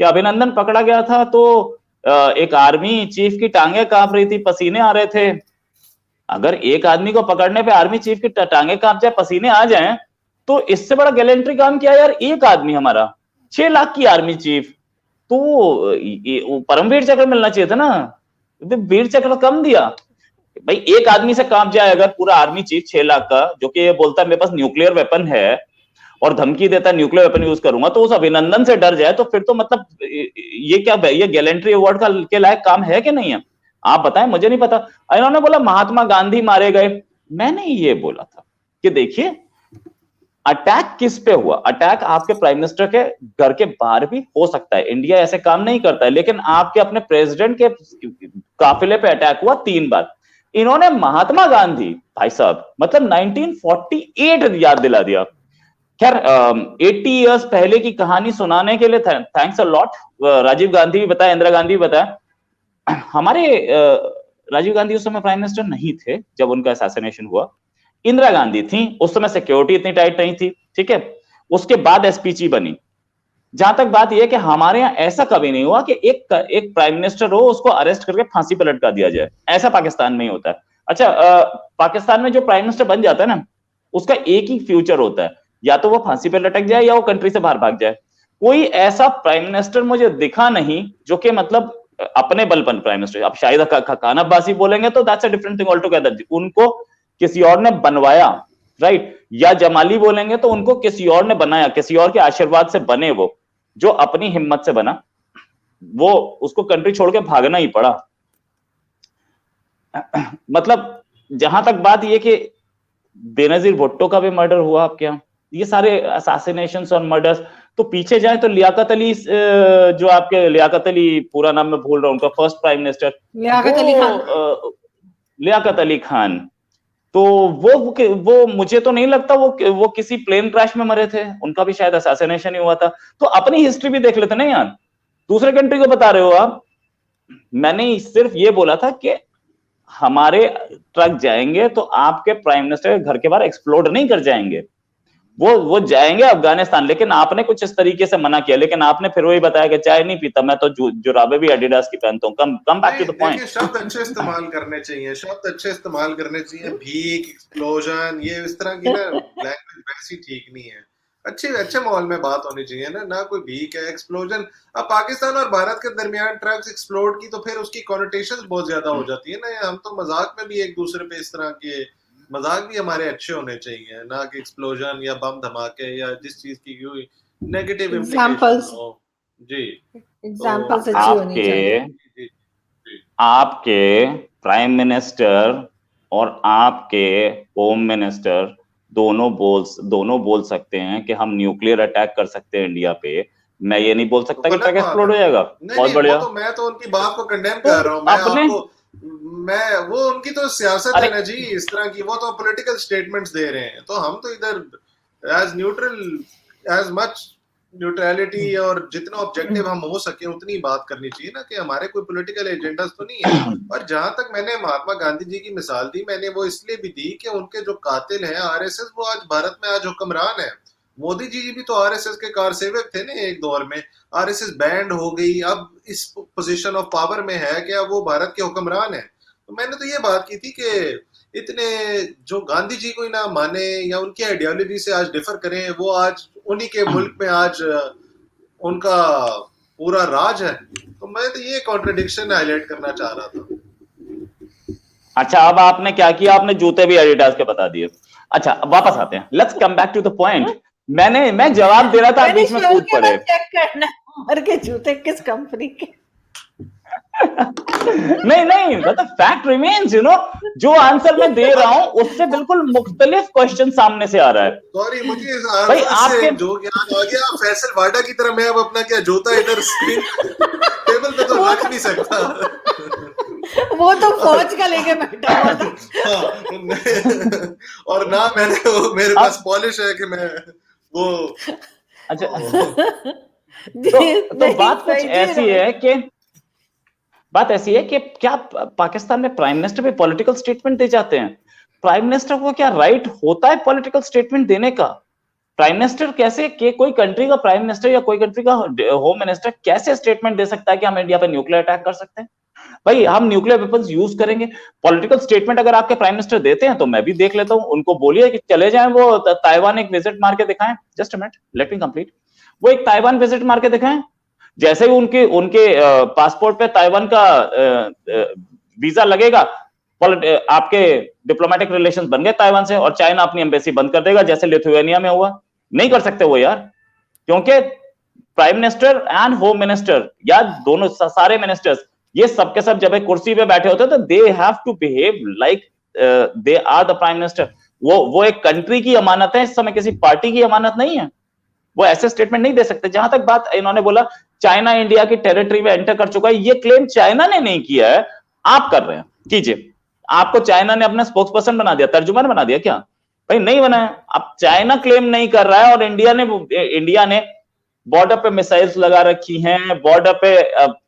कि अभिनंदन पकड़ा गया था तो एक आर्मी चीफ की टांगे कांप रही थी, पसीने आ रहे थे। अगर एक आदमी को पकड़ने पे आर्मी चीफ की टांगे कांप जाए, पसीने आ जाएं, तो इससे बड़ा गैलेंट्री काम किया यार एक आदमी हमारा, 6 लाख की आर्मी चीफ। तो परमवीर चक्र मिलना चाहिए था ना, वीर चक्र कम दिया। भाई एक आदमी से कांप जाए अगर पूरा आर्मी चीफ 6 लाख का, जो कि ये बोलता है मेरे पास न्यूक्लियर वेपन है और धमकी देता है न्यूक्लियर वेपन यूज करूंगा, तो उस अभिनंदन से डर जाए, तो फिर तो मतलब ये क्या, ये गैलेंट्री अवार्ड का के लायक काम है कि नहीं है? आप बताएं, मुझे नहीं पता। इन्होंने बोला महात्मा गांधी मारे गए, मैंने ये बोला था कि देखिए अटैक किस पे हुआ, अटैक आपके प्राइम मिनिस्टर के घर के बाहर भी हो सकता है, इंडिया ऐसे काम नहीं करता है, लेकिन आपके अपने प्रेसिडेंट के काफिले पे अटैक हुआ 3 बार। इन्होंने महात्मा गांधी भाई साहब मतलब 1948 याद दिला दिया। खैर 80 इयर्स पहले की कहानी सुनाने के लिए thanks a lot. Rajiv Gandhi भी बताया, इंदिरा गांधी भी बताया। हमारे राजीव गांधी उस समय प्राइम मिनिस्टर नहीं थे जब उनका असैसिनेशन हुआ, इंदिरा गांधी थी, उस समय सिक्योरिटी इतनी टाइट नहीं थी, ठीक है। उसके बाद एसपीजी बनी। जहां तक बात यह है कि हमारे यहां ऐसा कभी नहीं हुआ कि एक प्राइम मिनिस्टर हो उसको अरेस्ट करके फांसी पर लटका दिया जाए, ऐसा पाकिस्तान में ही होता है। अच्छा, पाकिस्तान में जो प्राइम मिनिस्टर बन जाता है ना, उसका एक ही फ्यूचर होता है, या तो वो फांसी पर लटक जाए या वो कंट्री से बाहर भाग जाए। कोई ऐसा प्राइम मिनिस्टर मुझे दिखा नहीं जो कि मतलब अपने बल पर प्राइम मिनिस्टर। अब शाहिद खान अब्बासी बोलेंगे तो that's a different thing all together, उनको किसी और ने बनवाया, राइट। या जमाली बोलेंगे तो उनको किसी और ने बनाया, किसी और के आशीर्वाद से बने, वो जो अपनी हिम्मत से बना, वो उसको कंट्री छोड़ के भागना ही पड़ा। मतलब जहां तक बात ये कि बेनजीर भुट्टो का भी मर्डर हुआ आपके यहाँ, ये सारे असैसिनेशंस और मर्डर्स, तो पीछे जाए तो लियाकत अली, जो आपके लियाकत अली, पूरा नाम मैं भूल रहा हूं उनका, first prime minister Liaquat Ali Khan, Liaquat Ali Khan, तो वो मुझे तो नहीं लगता वो किसी प्लेन क्रैश में मरे थे, उनका भी शायद असैसिनेशन ही हुआ था। तो अपनी हिस्ट्री भी देख लेते ना यार, दूसरे कंट्री को बता रहे हो आप। मैंने सिर्फ ये बोला था कि हमारे ट्रक जाएंगे तो आपके प्राइम मिनिस्टर के घर के बाहर एक्सप्लोड नहीं कर जाएंगे, वो जाएंगे अफगानिस्तान। लेकिन आपने कुछ इस तरीके से मना किया, लेकिन आपने फिर वही बताया कि चाय नहीं पीता मैं तो जुराबे भी एडिडास की पहनता हूं। Come back to the point. शब्द अच्छे इस्तेमाल करने चाहिए, शब्द अच्छे इस्तेमाल करने चाहिए। भीख, एक्सप्लोजन, ये इस तरह की ना लैंग्वेज वैसी ठीक नहीं है। अच्छे माहौल में बात होनी चाहिए ना कोई भीख है, एक्सप्लोजन। अब पाकिस्तान और भारत के दरमियान ट्रक्स एक्सप्लोड की तो फिर उसकी कॉनोटेशंस बहुत ज्यादा हो जाती है ना। हम तो मजाक में भी एक दूसरे पे इस तरह के मजाक भी हमारे अच्छे होने चाहिए, ना कि एक्सप्लोजन या बम धमाके या जिस चीज की कोई नेगेटिव इम्प्लीकेशन हो। जी, एग्जांपल्स अच्छी होनी चाहिए। आपके प्राइम मिनिस्टर और आपके होम मिनिस्टर दोनों बोल सकते हैं कि हम न्यूक्लियर अटैक कर सकते हैं इंडिया पे। मैं ये नहीं बोल सकता कि ट्रक एक्सप्लोड हो जाएगा। बहुत बढ़िया, तो मैं तो उनकी बात को कंडेम कर रहा हूँ। वो उनकी तो सियासत है ना जी इस तरह की, वो तो पॉलिटिकल स्टेटमेंट्स दे रहे हैं। तो हम तो इधर as neutral, as much neutrality और जितना ऑब्जेक्टिव हम हो सके उतनी बात करनी चाहिए ना, कि हमारे कोई पॉलिटिकल एजेंडास तो नहीं है। और जहां तक मैंने महात्मा गांधी जी की मिसाल दी, मैंने वो इसलिए भी दी कि उनके जो कातिल हैं आरएसएस, वो आज भारत में आज हुक्मरान है। मोदी जी भी तो आरएसएस के कारसेवक थे ना एक दौर में। आरएसएस बैंड हो गई, अब इस पोजीशन ऑफ पावर में है कि अब वो भारत के हुक्मरान है। तो मैंने तो ये बात की थी कि इतने जो गांधी जी को ही ना माने या उनकी आइडियोलॉजी से आज डिफर करें, वो आज उन्हीं के मुल्क में आज उनका पूरा राज है। तो मैं तो ये कॉन्ट्रडिक्शन हाईलाइट करना चाह रहा था। अच्छा, अब आपने क्या किया, आपने जूते भी एडिडास के बता दिए। अच्छा, अब वापस आते हैं, let's come back to the point. मैं जवाब दे रहा था, बीच में कूद पड़े। चेक करना उमर के जूते किस कंपनी के। नहीं, मतलब फैक्ट रिमेन्स, जो आंसर मैं दे रहा हूं उससे बिल्कुल मुख्तलिफ क्वेश्चन सामने से आ रहा है। सॉरी, मुझे भाई आपके जो ज्ञान आ गया फैसल वाडा की तरह, मैं अब अपना क्या जूता इधर स्क्रीन टेबल पे तो रख नहीं सकता। वो तो फौज का लेके बैठा हुआ था। और ना मैंने वो मेरे पास पॉलिश है कि मैं वो। अच्छा, तो बात ऐसी है कि क्या पाकिस्तान में प्राइम मिनिस्टर भी पॉलिटिकल स्टेटमेंट दे जाते हैं? प्राइम मिनिस्टर को क्या राइट होता है पॉलिटिकल स्टेटमेंट देने का? प्राइम मिनिस्टर कैसे, कि कोई कंट्री का प्राइम मिनिस्टर या कोई कंट्री का होम मिनिस्टर कैसे स्टेटमेंट दे सकता है कि हम इंडिया पर न्यूक्लियर अटैक कर सकते हैं? भाई हम न्यूक्लियर वेपन्स यूज करेंगे। पॉलिटिकल स्टेटमेंट अगर आपके प्राइम मिनिस्टर देते हैं तो मैं भी देख लेता हूं, उनको बोलिए कि चले जाएं, वो ताइवान एक विजिट मार के दिखाएं। Just a minute, let me complete. वो एक ताइवान विजिट मार के दिखाएं, जैसे ही उनके पासपोर्ट पे ताइवान का वीजा लगेगा, आपके डिप्लोमेटिक रिलेशंस बन गए ताइवान से, और चाइना अपनी एम्बेसी बंद कर देगा, जैसे लिथुआनिया में हुआ। नहीं कर सकते वो यार, क्योंकि prime minister and home minister या दोनों सारे मिनिस्टर्स, ये सबके सब जब एक कुर्सी पे बैठे होते हैं तो they have to behave like they are the prime minister. वो एक कंट्री की अमानत है, इस समय किसी पार्टी की अमानत नहीं है। वो ऐसे स्टेटमेंट नहीं दे सकते। जहां तक बात इन्होंने बोला चाइना इंडिया की टेरिटरी में एंटर कर चुका है, ये क्लेम चाइना ने नहीं किया है, आप कर रहे हैं। कीजिए, आपको चाइना ने अपना स्पोक्स पर्सन बना दिया, तर्जुमान बना दिया क्या? भाई नहीं बनाया। अब चाइना क्लेम नहीं कर रहा है और इंडिया ने बॉर्डर पे मिसाइल्स लगा रखी हैं, बॉर्डर पे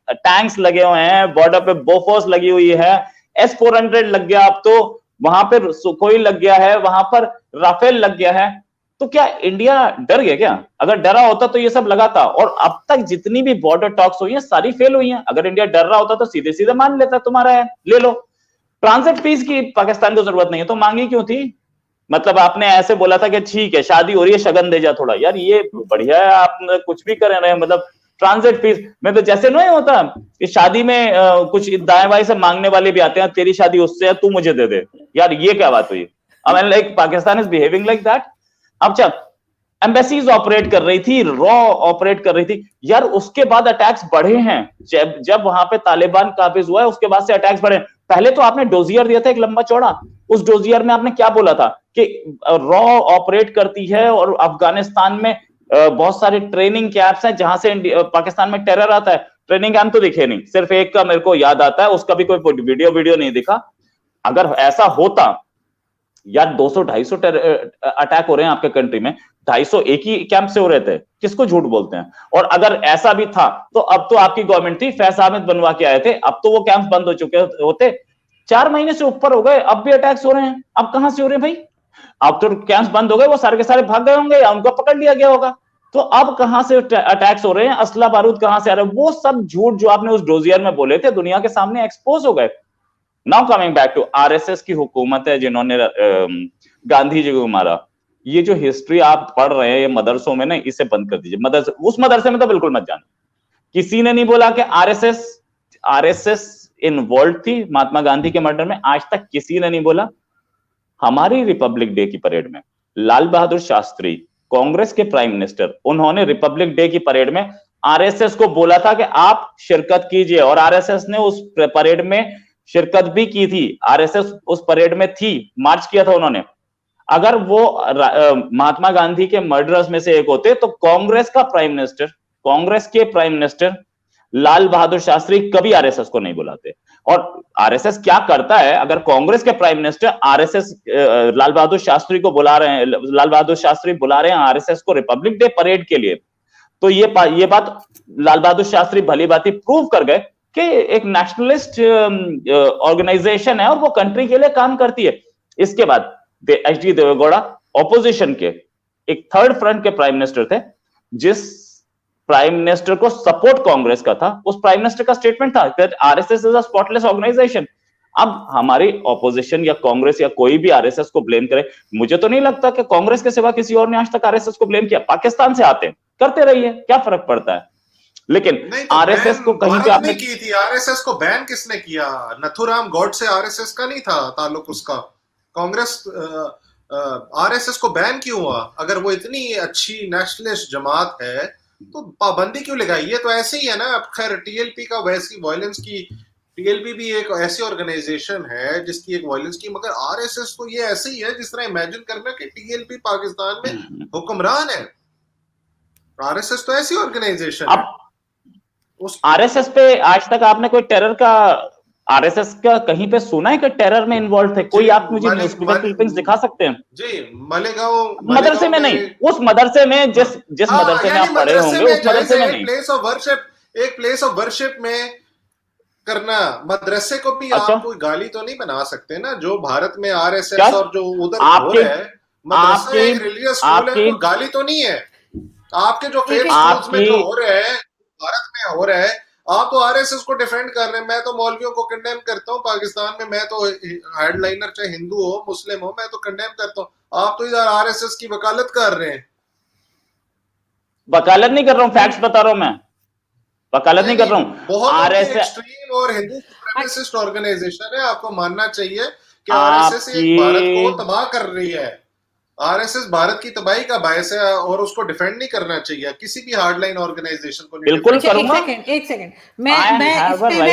टैंक्स लगे हुए हैं, बॉर्डर पे बोफोर्स लगी हुई है, S-400 लग गया, अब तो वहां पर सुखोई लग गया है, वहां पर राफेल लग गया है। तो क्या इंडिया डर गया क्या? अगर डरा होता तो ये सब लगाता। और अब तक जितनी भी बॉर्डर टॉक्स हुई हैं सारी फेल हुई हैं। अगर इंडिया डर रहा होता तो सीधे सीधे मान लेता तुम्हारा है, ले लो। ट्रांजिट फीस की पाकिस्तान को जरूरत नहीं है तो मांगी क्यों थी? मतलब आपने ऐसे बोला था कि ठीक है शादी हो रही है, शगन दे जा थोड़ा। यार ये बढ़िया है, आप कुछ भी कर रहे हैं। मतलब ट्रांजिट फीस में तो जैसे नहीं होता कि शादी में कुछ दाएं बाएं से मांगने वाले भी आते हैं, तेरी शादी उससे है तू मुझे दे दे। यार ये क्या बात हुई? आई mean like Pakistan is behaving like that. अब जब एम्बेसीज ऑपरेट कर रही थी, रॉ ऑपरेट कर रही थी यार, उसके बाद अटैक्स बढ़े हैं। जब वहां पे तालिबान काबिज हुआ है उसके बाद से अटैक्स बढ़े। पहले तो आपने डोजियर दिया था एक लंबा चौड़ा, उस डोजियर में आपने क्या बोला था कि रॉ ऑपरेट करती है और अफगानिस्तान में बहुत सारे ट्रेनिंग कैंप्स हैं जहां से पाकिस्तान में टेरर आता है। ट्रेनिंग कैंप तो दिखे नहीं, सिर्फ एक का मेरे को याद आता है, उसका भी कोई वीडियो नहीं दिखा। अगर ऐसा होता यार, 200-250 अटैक हो रहे हैं आपके कंट्री में, 250 एक ही कैंप से हो रहे थे, किसको झूठ बोलते हैं? और अगर ऐसा भी था तो अब तो आपकी गवर्नमेंट थी, फैज अहमद बनवा के आए थे, अब तो वो कैंप बंद हो चुके होते। 4 महीने से ऊपर हो गए, अब भी अटैक्स हो रहे हैं। अब कहां से हो रहे हैं भाई? अब तो कैंप्स बंद हो गए, वो सारे के सारे भाग गए होंगे या उनको पकड़ लिया गया होगा। तो अब कहां से अटैक्स हो रहे हैं? असला बारूद कहां से आ रहे हैं? वो सब झूठ जो आपने उस डोजियर में बोले थे दुनिया के सामने एक्सपोज हो गए। Now coming back to RSS की हुकूमत है जिन्होंने गांधी जी को मारा। ये जो हिस्ट्री आप पढ़ रहे हैं ये मदरसों में ना, इसे बंद कर दीजिए। उस मदरसे में तो बिल्कुल मत जाना। किसी ने नहीं बोला कि आरएसएस इन्वॉल्व थी महात्मा गांधी के मर्डर में, आज तक किसी ने नहीं बोला। हमारी रिपब्लिक डे की परेड में लाल बहादुर शास्त्री, कांग्रेस के प्राइम मिनिस्टर, उन्होंने रिपब्लिक डे की परेड में आरएसएस को बोला था कि आप शिरकत कीजिए, और आरएसएस ने उस परेड में शिरकत भी की थी। आरएसएस उस परेड में थी, मार्च किया था उन्होंने। अगर वो महात्मा गांधी के मर्डरर्स में से एक होते तो कांग्रेस के प्राइम मिनिस्टर लाल बहादुर शास्त्री कभी आरएसएस को नहीं बुलाते। और आरएसएस क्या करता है, अगर कांग्रेस के prime minister RSS Lal Bahadur Shastri बुला रहे हैं आरएसएस को रिपब्लिक डे परेड के लिए, तो ये बात लाल बहादुर शास्त्री भली भांति प्रूव कर गए कि एक नेशनलिस्ट ऑर्गेनाइजेशन है और वो कंट्री के लिए काम करती है। इसके बाद एच.डी. देवेगौड़ा ऑपोजिशन के एक थर्ड फ्रंट के प्राइम मिनिस्टर थे। जिस प्राइम मिनिस्टर को सपोर्ट कांग्रेस का था, उस प्राइम मिनिस्टर का स्टेटमेंट था that RSS is a spotless organisation. अब हमारी ऑपोजिशन या कांग्रेस या कोई भी आरएसएस को ब्लेम करे, मुझे तो नहीं लगता कि कांग्रेस के सिवा किसी और ने आज तक आरएसएस को ब्लेम किया। पाकिस्तान से आते हैं, करते रहिए, क्या फर्क पड़ता है। लेकिन तो आरएसएस को कहीं पे आपने की थी, आरएसएस को बैन किसने किया? नथुराम गॉडसे आरएसएस का नहीं था ताल्लुक उसका, कांग्रेस आरएसएस को बैन क्यों हुआ? अगर वो इतनी अच्छी नेशनलिस्ट जमात है तो पाबंदी क्यों लगाई? ये तो ऐसे ही है ना। अब खैर टीएलपी का वैसी वायलेंस की, टीएलपी भी एक ऐसी ऑर्गेनाइजेशन है जिसकी एक वायलेंस की, मगर आरएसएस तो ये ऐसे ही है जिस तरह इमेजिन करना कि टीएलपी पाकिस्तान में हुक्मरान है। आरएसएस तो ऐसी ऑर्गेनाइजेशन है। आरएसएस पे आज तक आपने कोई टेरर का, आरएसएस का कहीं पे सुना है कि टेरर में इन्वॉल्व थे? कोई आप मुझे न्यूज़पेपर क्लिपिंग्स दिखा सकते हैं? जी, मालेगांव मदरसे में नहीं, उस मदरसे में जिस मदरसे में आप पढ़े होंगे उस मदरसे में नहीं। एक प्लेस ऑफ वर्शिप में करना, मदरसे को भी अच्छा? आप कोई गाली तो नहीं बना सकते ना। जो भारत में आरएसएस और जो उधर हो रहा है, मदरसा एक रिलीजियस स्कूल है, कोई गाली तो नहीं है। आपके जो फेथ स्कूल्स में जो हो रहे हैं, भारत में हो रहा है, आप तो आरएसएस को डिफेंड कर रहे हैं। मैं तो मौलवियों को कंडेम करता हूँ पाकिस्तान में, मैं तो हेडलाइनर चाहे हिंदू हो मुस्लिम हो, मैं तो कंडेम करता हूँ। आप तो इधर आरएसएस की वकालत कर रहे हैं। वकालत नहीं कर रहा हूँ, फैक्ट्स बता रहा हूँ मैं, वकालत नहीं कर रहा हूँ। बहुत एक्सट्रीम और हिंदू सुप्रीमेसिस्ट ऑर्गेनाइजेशन है। आपको मानना चाहिए कि आरएसएस एक भारत को तबाह कर रही है। आरएसएस भारत की तबाही का बायस है और उसको डिफेंड नहीं करना चाहिए किसी भी हार्डलाइन ऑर्गेनाइजेशन को। बिल्कुल करूंगा। एक सेकंड मैं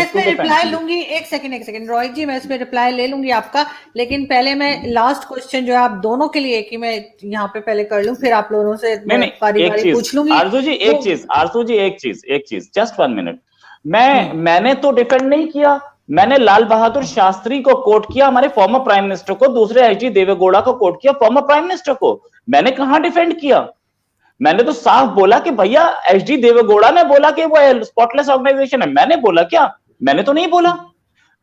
इस पे रिप्लाई लूंगी। एक सेकंड रोहित जी, मैं इस पे रिप्लाई ले लूंगी आपका, लेकिन पहले मैं लास्ट क्वेश्चन जो है आप दोनों के लिए कि मैं यहाँ पे पहले कर लूं, फिर आप लोगों से बारी पूछ लूंगी। आरजू जी एक चीज जस्ट 1 मिनट। मैंने तो डिफेंड नहीं किया, मैंने लाल बहादुर शास्त्री को कोट किया, हमारे फॉर्मर प्राइम मिनिस्टर को, दूसरे एचडी देवेगौड़ा को कोट किया, फॉर्मर प्राइम मिनिस्टर को। मैंने कहां डिफेंड किया? मैंने तो साफ बोला कि भैया एचडी देवेगौड़ा ने बोला कि वो स्पॉटलेस ऑर्गेनाइजेशन है। मैंने बोला क्या? मैंने तो नहीं बोला।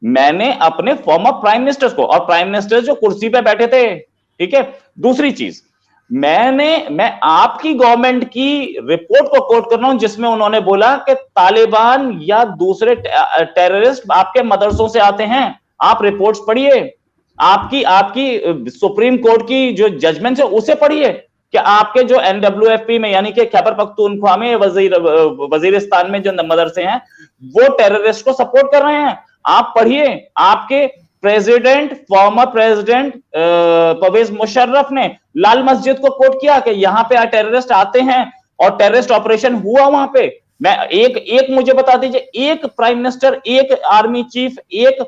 मैंने अपने फॉर्मर प्राइम मिनिस्टर्स को, और प्राइम मिनिस्टर जो कुर्सी पे बैठे थे, ठीक है। दूसरी चीज, मैं आपकी गवर्नमेंट की रिपोर्ट को कोट कर रहा हूं जिसमें उन्होंने बोला कि तालिबान या दूसरे टेररिस्ट आपके मदरसों से आते हैं। आप रिपोर्ट्स पढ़िए, आपकी सुप्रीम कोर्ट की जो जजमेंट है उसे पढ़िए कि आपके जो एनडब्ल्यूएफपी में यानी कि खैबर पख्तूनख्वा में वजीरिस्तान में जो मदरसे हैं वो टेररिस्ट को सपोर्ट कर रहे हैं। आप पढ़िए, आपके फॉर्मर प्रेसिडेंट परवेज मुशर्रफ ने लाल मस्जिद को कोट किया कि यहां पे टेररिस्ट आते हैं और टेररिस्ट ऑपरेशन हुआ वहां पे। मैं एक मुझे बता दीजिए, एक प्राइम मिनिस्टर, एक आर्मी चीफ, एक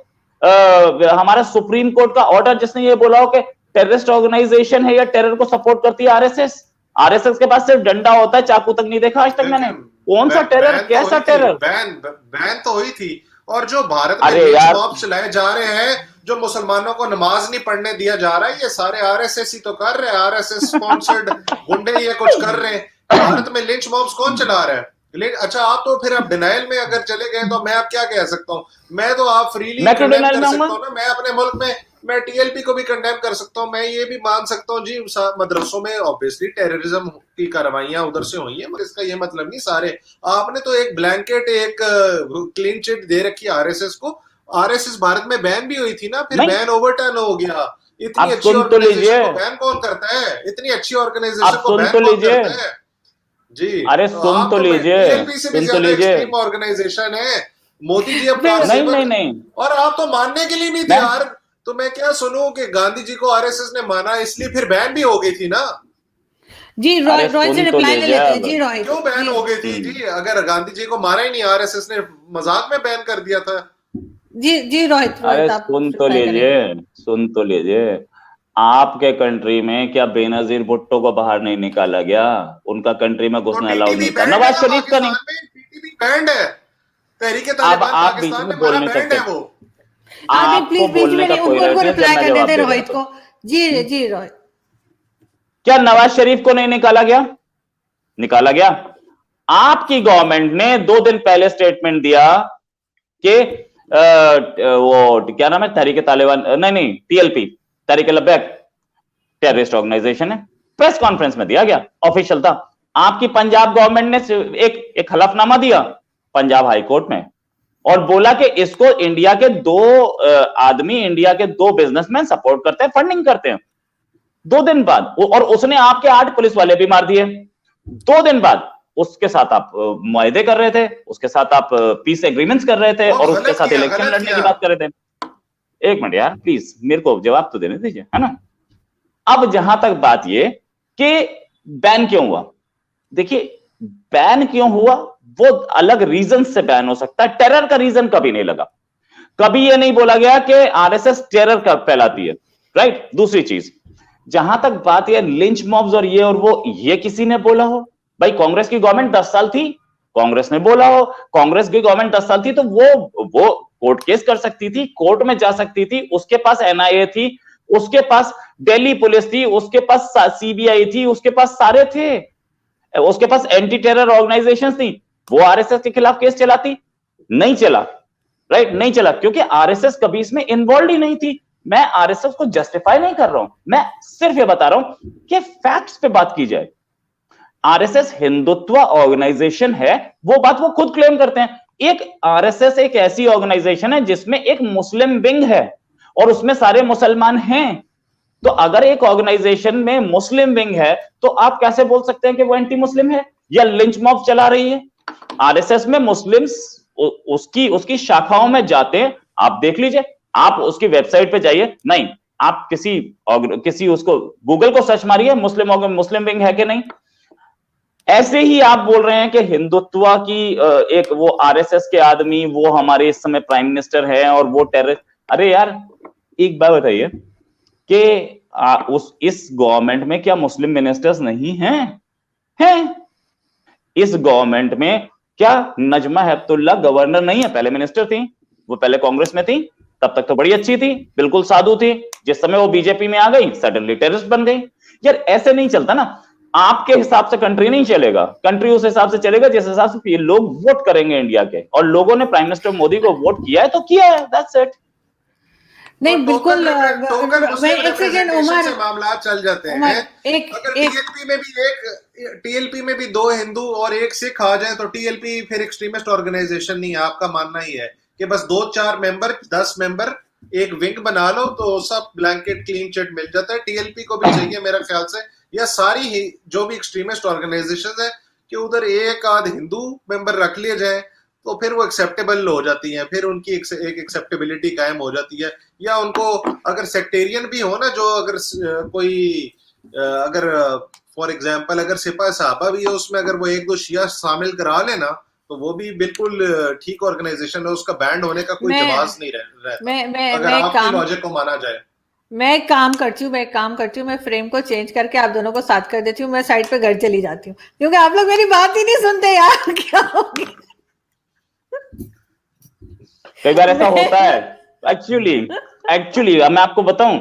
हमारा सुप्रीम कोर्ट का ऑर्डर जिसने ये बोला हो कि टेररिस्ट ऑर्गेनाइजेशन है या टेरर को सपोर्ट करती है आरएसएस। आरएसएस के पास सिर्फ डंडा होता है, चाकू तक नहीं देखा आज तक मैंने। कौन सा टेरर, कैसा टेरर? बैन तो हुई थी। और जो भारत में लिंच चलाए जा रहे हैं, जो मुसलमानों को नमाज नहीं पढ़ने दिया जा रहा है, ये सारे आरएसएस ही तो कर रहे हैं। आरएसएस स्पॉन्सर्ड गुंडे ये कुछ कर रहे हैं। भारत में लिंच मॉब्स कौन चला रहा है? अच्छा, आप तो फिर आप डिनाइल में अगर चले गए तो मैं आप क्या कह सकता हूँ? मैं तो आप फ्रीली कंडेम कर सकता हूँ ना। मैं अपने मुल्क में मैं टीएलपी को भी कंडेम कर सकता हूँ। मैं ये भी मान सकता हूँ जी मदरसों में ऑब्वियसली टेररिज्म की कार्रवाइयां उधर से हुई है, मगर इसका ये मतलब नहीं सारे। आपने तो एक ब्लैंकेट, एक क्लीन चिट दे रखी आरएसएस को। आरएसएस भारत में बैन भी हुई थी ना, फिर बैन ओवरटर्न हो गया। इतनी अच्छी ऑर्गेनाइजेशन को बैन कौन करता है? इतनी अच्छी ऑर्गेनाइजेशन को बैन कौन करता है? जी अरे सुन तो लीजिए, ऑर्गेनाइजेशन है। मोदी जी अब नहीं और आप तो मानने के लिए नहीं तैयार। तो मैं क्या सुनूं कि गांधी जी को आरएसएस ने माना इसलिए फिर बैन भी हो गई थी ना। जी रोहित से रिप्लाई ले लेते हैं। जी रोहित, क्यों बैन हो गई थी जी? अगर गांधी जी को मारा ही नहीं, आरएसएस ने मजाक में बैन कर दिया था। जी रोहित, अरे सुन तो लीजिए, आपके कंट्री में क्या बेनजीर भुट्टो को बाहर नहीं निकाला गया? उनका कंट्री में घुसना अलाउड नहीं था। नवाज शरीफ का नहीं, बैंड है। तहरीके तालिबान पाकिस्तान में बोल नहीं सकते वो। आपको बोलने का कोई रिप्लाई कर देते रोहित को। जी रोहित, क्या नवाज शरीफ को नहीं निकाला गया? निकाला गया। आपकी गवर्नमेंट ने 2 दिन पहले स्टेटमेंट दिया कि वो क्या नाम है, तहरीके तालिबान नहीं टीएलपी, तहरीक लब्बैक टेररिस्ट ऑर्गेनाइजेशन है। प्रेस कॉन्फ्रेंस में दिया गया, ऑफिशियल था। आपकी पंजाब गवर्नमेंट ने एक हलफनामा दिया पंजाब हाई कोर्ट में, और बोला कि इसको इंडिया के दो आदमी, इंडिया के दो बिजनेसमैन सपोर्ट करते हैं, फंडिंग करते हैं। 2 दिन बाद और उसने आपके 8 पुलिस वाले भी मार दिए। 2 दिन बाद उसके साथ आप मुआहदे कर रहे थे, उसके साथ आप पीस एग्रीमेंट्स कर रहे थे और उसके साथ इलेक्शन लड़ने की बात कर रहे थे। एक मिनट यार प्लीज, मेरे को जवाब तो देने दीजिए, है ना। अब जहां तक बात ये कि बैन क्यों हुआ, देखिए बैन क्यों हुआ वो अलग रीजन से बैन हो सकता है, टेरर का रीजन कभी नहीं लगा, कभी ये नहीं बोला गया कि आरएसएस टेरर का फैलाती है, राइट। दूसरी चीज, जहां तक बात है लिंच मॉब्स और ये और वो, ये किसी ने बोला हो? भाई कांग्रेस की गवर्नमेंट 10 साल थी, कांग्रेस ने बोला हो, कांग्रेस की गवर्नमेंट 10 साल थी तो वो कोर्ट केस कर सकती थी, कोर्ट में जा सकती थी, उसके पास एनआईए थी, उसके पास दिल्ली पुलिस थी, उसके पास सीबीआई थी, उसके पास सारे थे, उसके पास एंटी टेरर ऑर्गेनाइजेशन थी। वो आरएसएस के खिलाफ केस चलाती? नहीं चला, राइट, नहीं चला, क्योंकि आरएसएस कभी इसमें इन्वॉल्व ही नहीं थी। मैं आरएसएस को जस्टिफाई नहीं कर रहा हूं, मैं सिर्फ ये बता रहा हूं कि फैक्ट्स पे बात की जाए। आरएसएस हिंदुत्व ऑर्गेनाइजेशन है, वो बात वो खुद क्लेम करते हैं। एक आरएसएस एक ऐसी ऑर्गेनाइजेशन है जिसमें एक मुस्लिम विंग है और उसमें सारे मुसलमान हैं। तो अगर एक ऑर्गेनाइजेशन में मुस्लिम विंग है तो आप कैसे बोल सकते हैं कि वो एंटी मुस्लिम है या लिंच मॉब चला रही है? आरएसएस में मुस्लिम्स उसकी शाखाओं में जाते हैं, आप देख लीजिए, आप उसकी वेबसाइट पे जाइए, नहीं आप किसी उसको गूगल को सर्च मारिए, मुस्लिम विंग है कि नहीं। ऐसे ही आप बोल रहे हैं कि हिंदुत्व की एक वो आरएसएस के आदमी वो हमारे इस समय प्राइम मिनिस्टर है और वो टेररिस्ट। अरे यार एक बात बताइए कि इस गवर्नमेंट में क्या मुस्लिम मिनिस्टर्स नहीं हैं? हैं। इस गवर्नमेंट में क्या नजमा हेपतुल्ला गवर्नर नहीं है? पहले मिनिस्टर थी, वो पहले कांग्रेस में थी, तब तक तो बड़ी अच्छी थी, बिल्कुल साधु थी। जिस समय वो बीजेपी में आ गई सडनली टेररिस्ट बन गई। यार ऐसे नहीं चलता ना, आपके हिसाब से कंट्री नहीं चलेगा, कंट्री उस हिसाब से चलेगा जिस हिसाब से ये लोग वोट करेंगे इंडिया के, और लोगों ने प्राइम मिनिस्टर मोदी को वोट किया है तो किया है, दैट्स इट। नहीं बिल्कुल, मैं एक सेकंड उमर से मामला चल जाते हैं। अगर टीएलपी में भी 2 हिंदू और 1 सिख आ जाए तो टीएलपी फिर एक्सट्रीमिस्ट ऑर्गेनाइजेशन नहीं है। आपका मानना ही है कि बस 2-4 मेंबर 10 मेंबर एक विंग बना लो तो सब ब्लैंकेट क्लीन चिट मिल जाता है। टीएलपी को भी चाहिए मेरा ख्याल से, या सारी ही जो भी एक्सट्रीमिस्ट ऑर्गेनाइजेशन है, कि उधर एक आध हिंदू मेंबर रख लिए जाए तो फिर वो एक्सेप्टेबल हो जाती हैं, फिर उनकी एक एक्सेप्टेबिलिटी कायम हो जाती है। या उनको अगर सेक्टेरियन भी हो ना, जो अगर कोई अगर फॉर एग्जांपल अगर सिपा साहबा भी है उसमें, अगर वो 1-2 शिया शामिल करा लेना तो वो भी बिल्कुल ठीक ऑर्गेनाइजेशन है, उसका बैंड होने का कोई जवाब नहीं रहता अगर आपके लॉजिक को माना जाए। मैं एक काम करती हूँ, मैं फ्रेम को चेंज करके आप दोनों को साथ कर देती हूँ, मैं साइड पे घर चली जाती हूँ क्योंकि आप लोग मेरी बात ही नहीं सुनते यार। क्या हो गया? कई बार ऐसा होता है एक्चुअली मैं आपको बताऊं,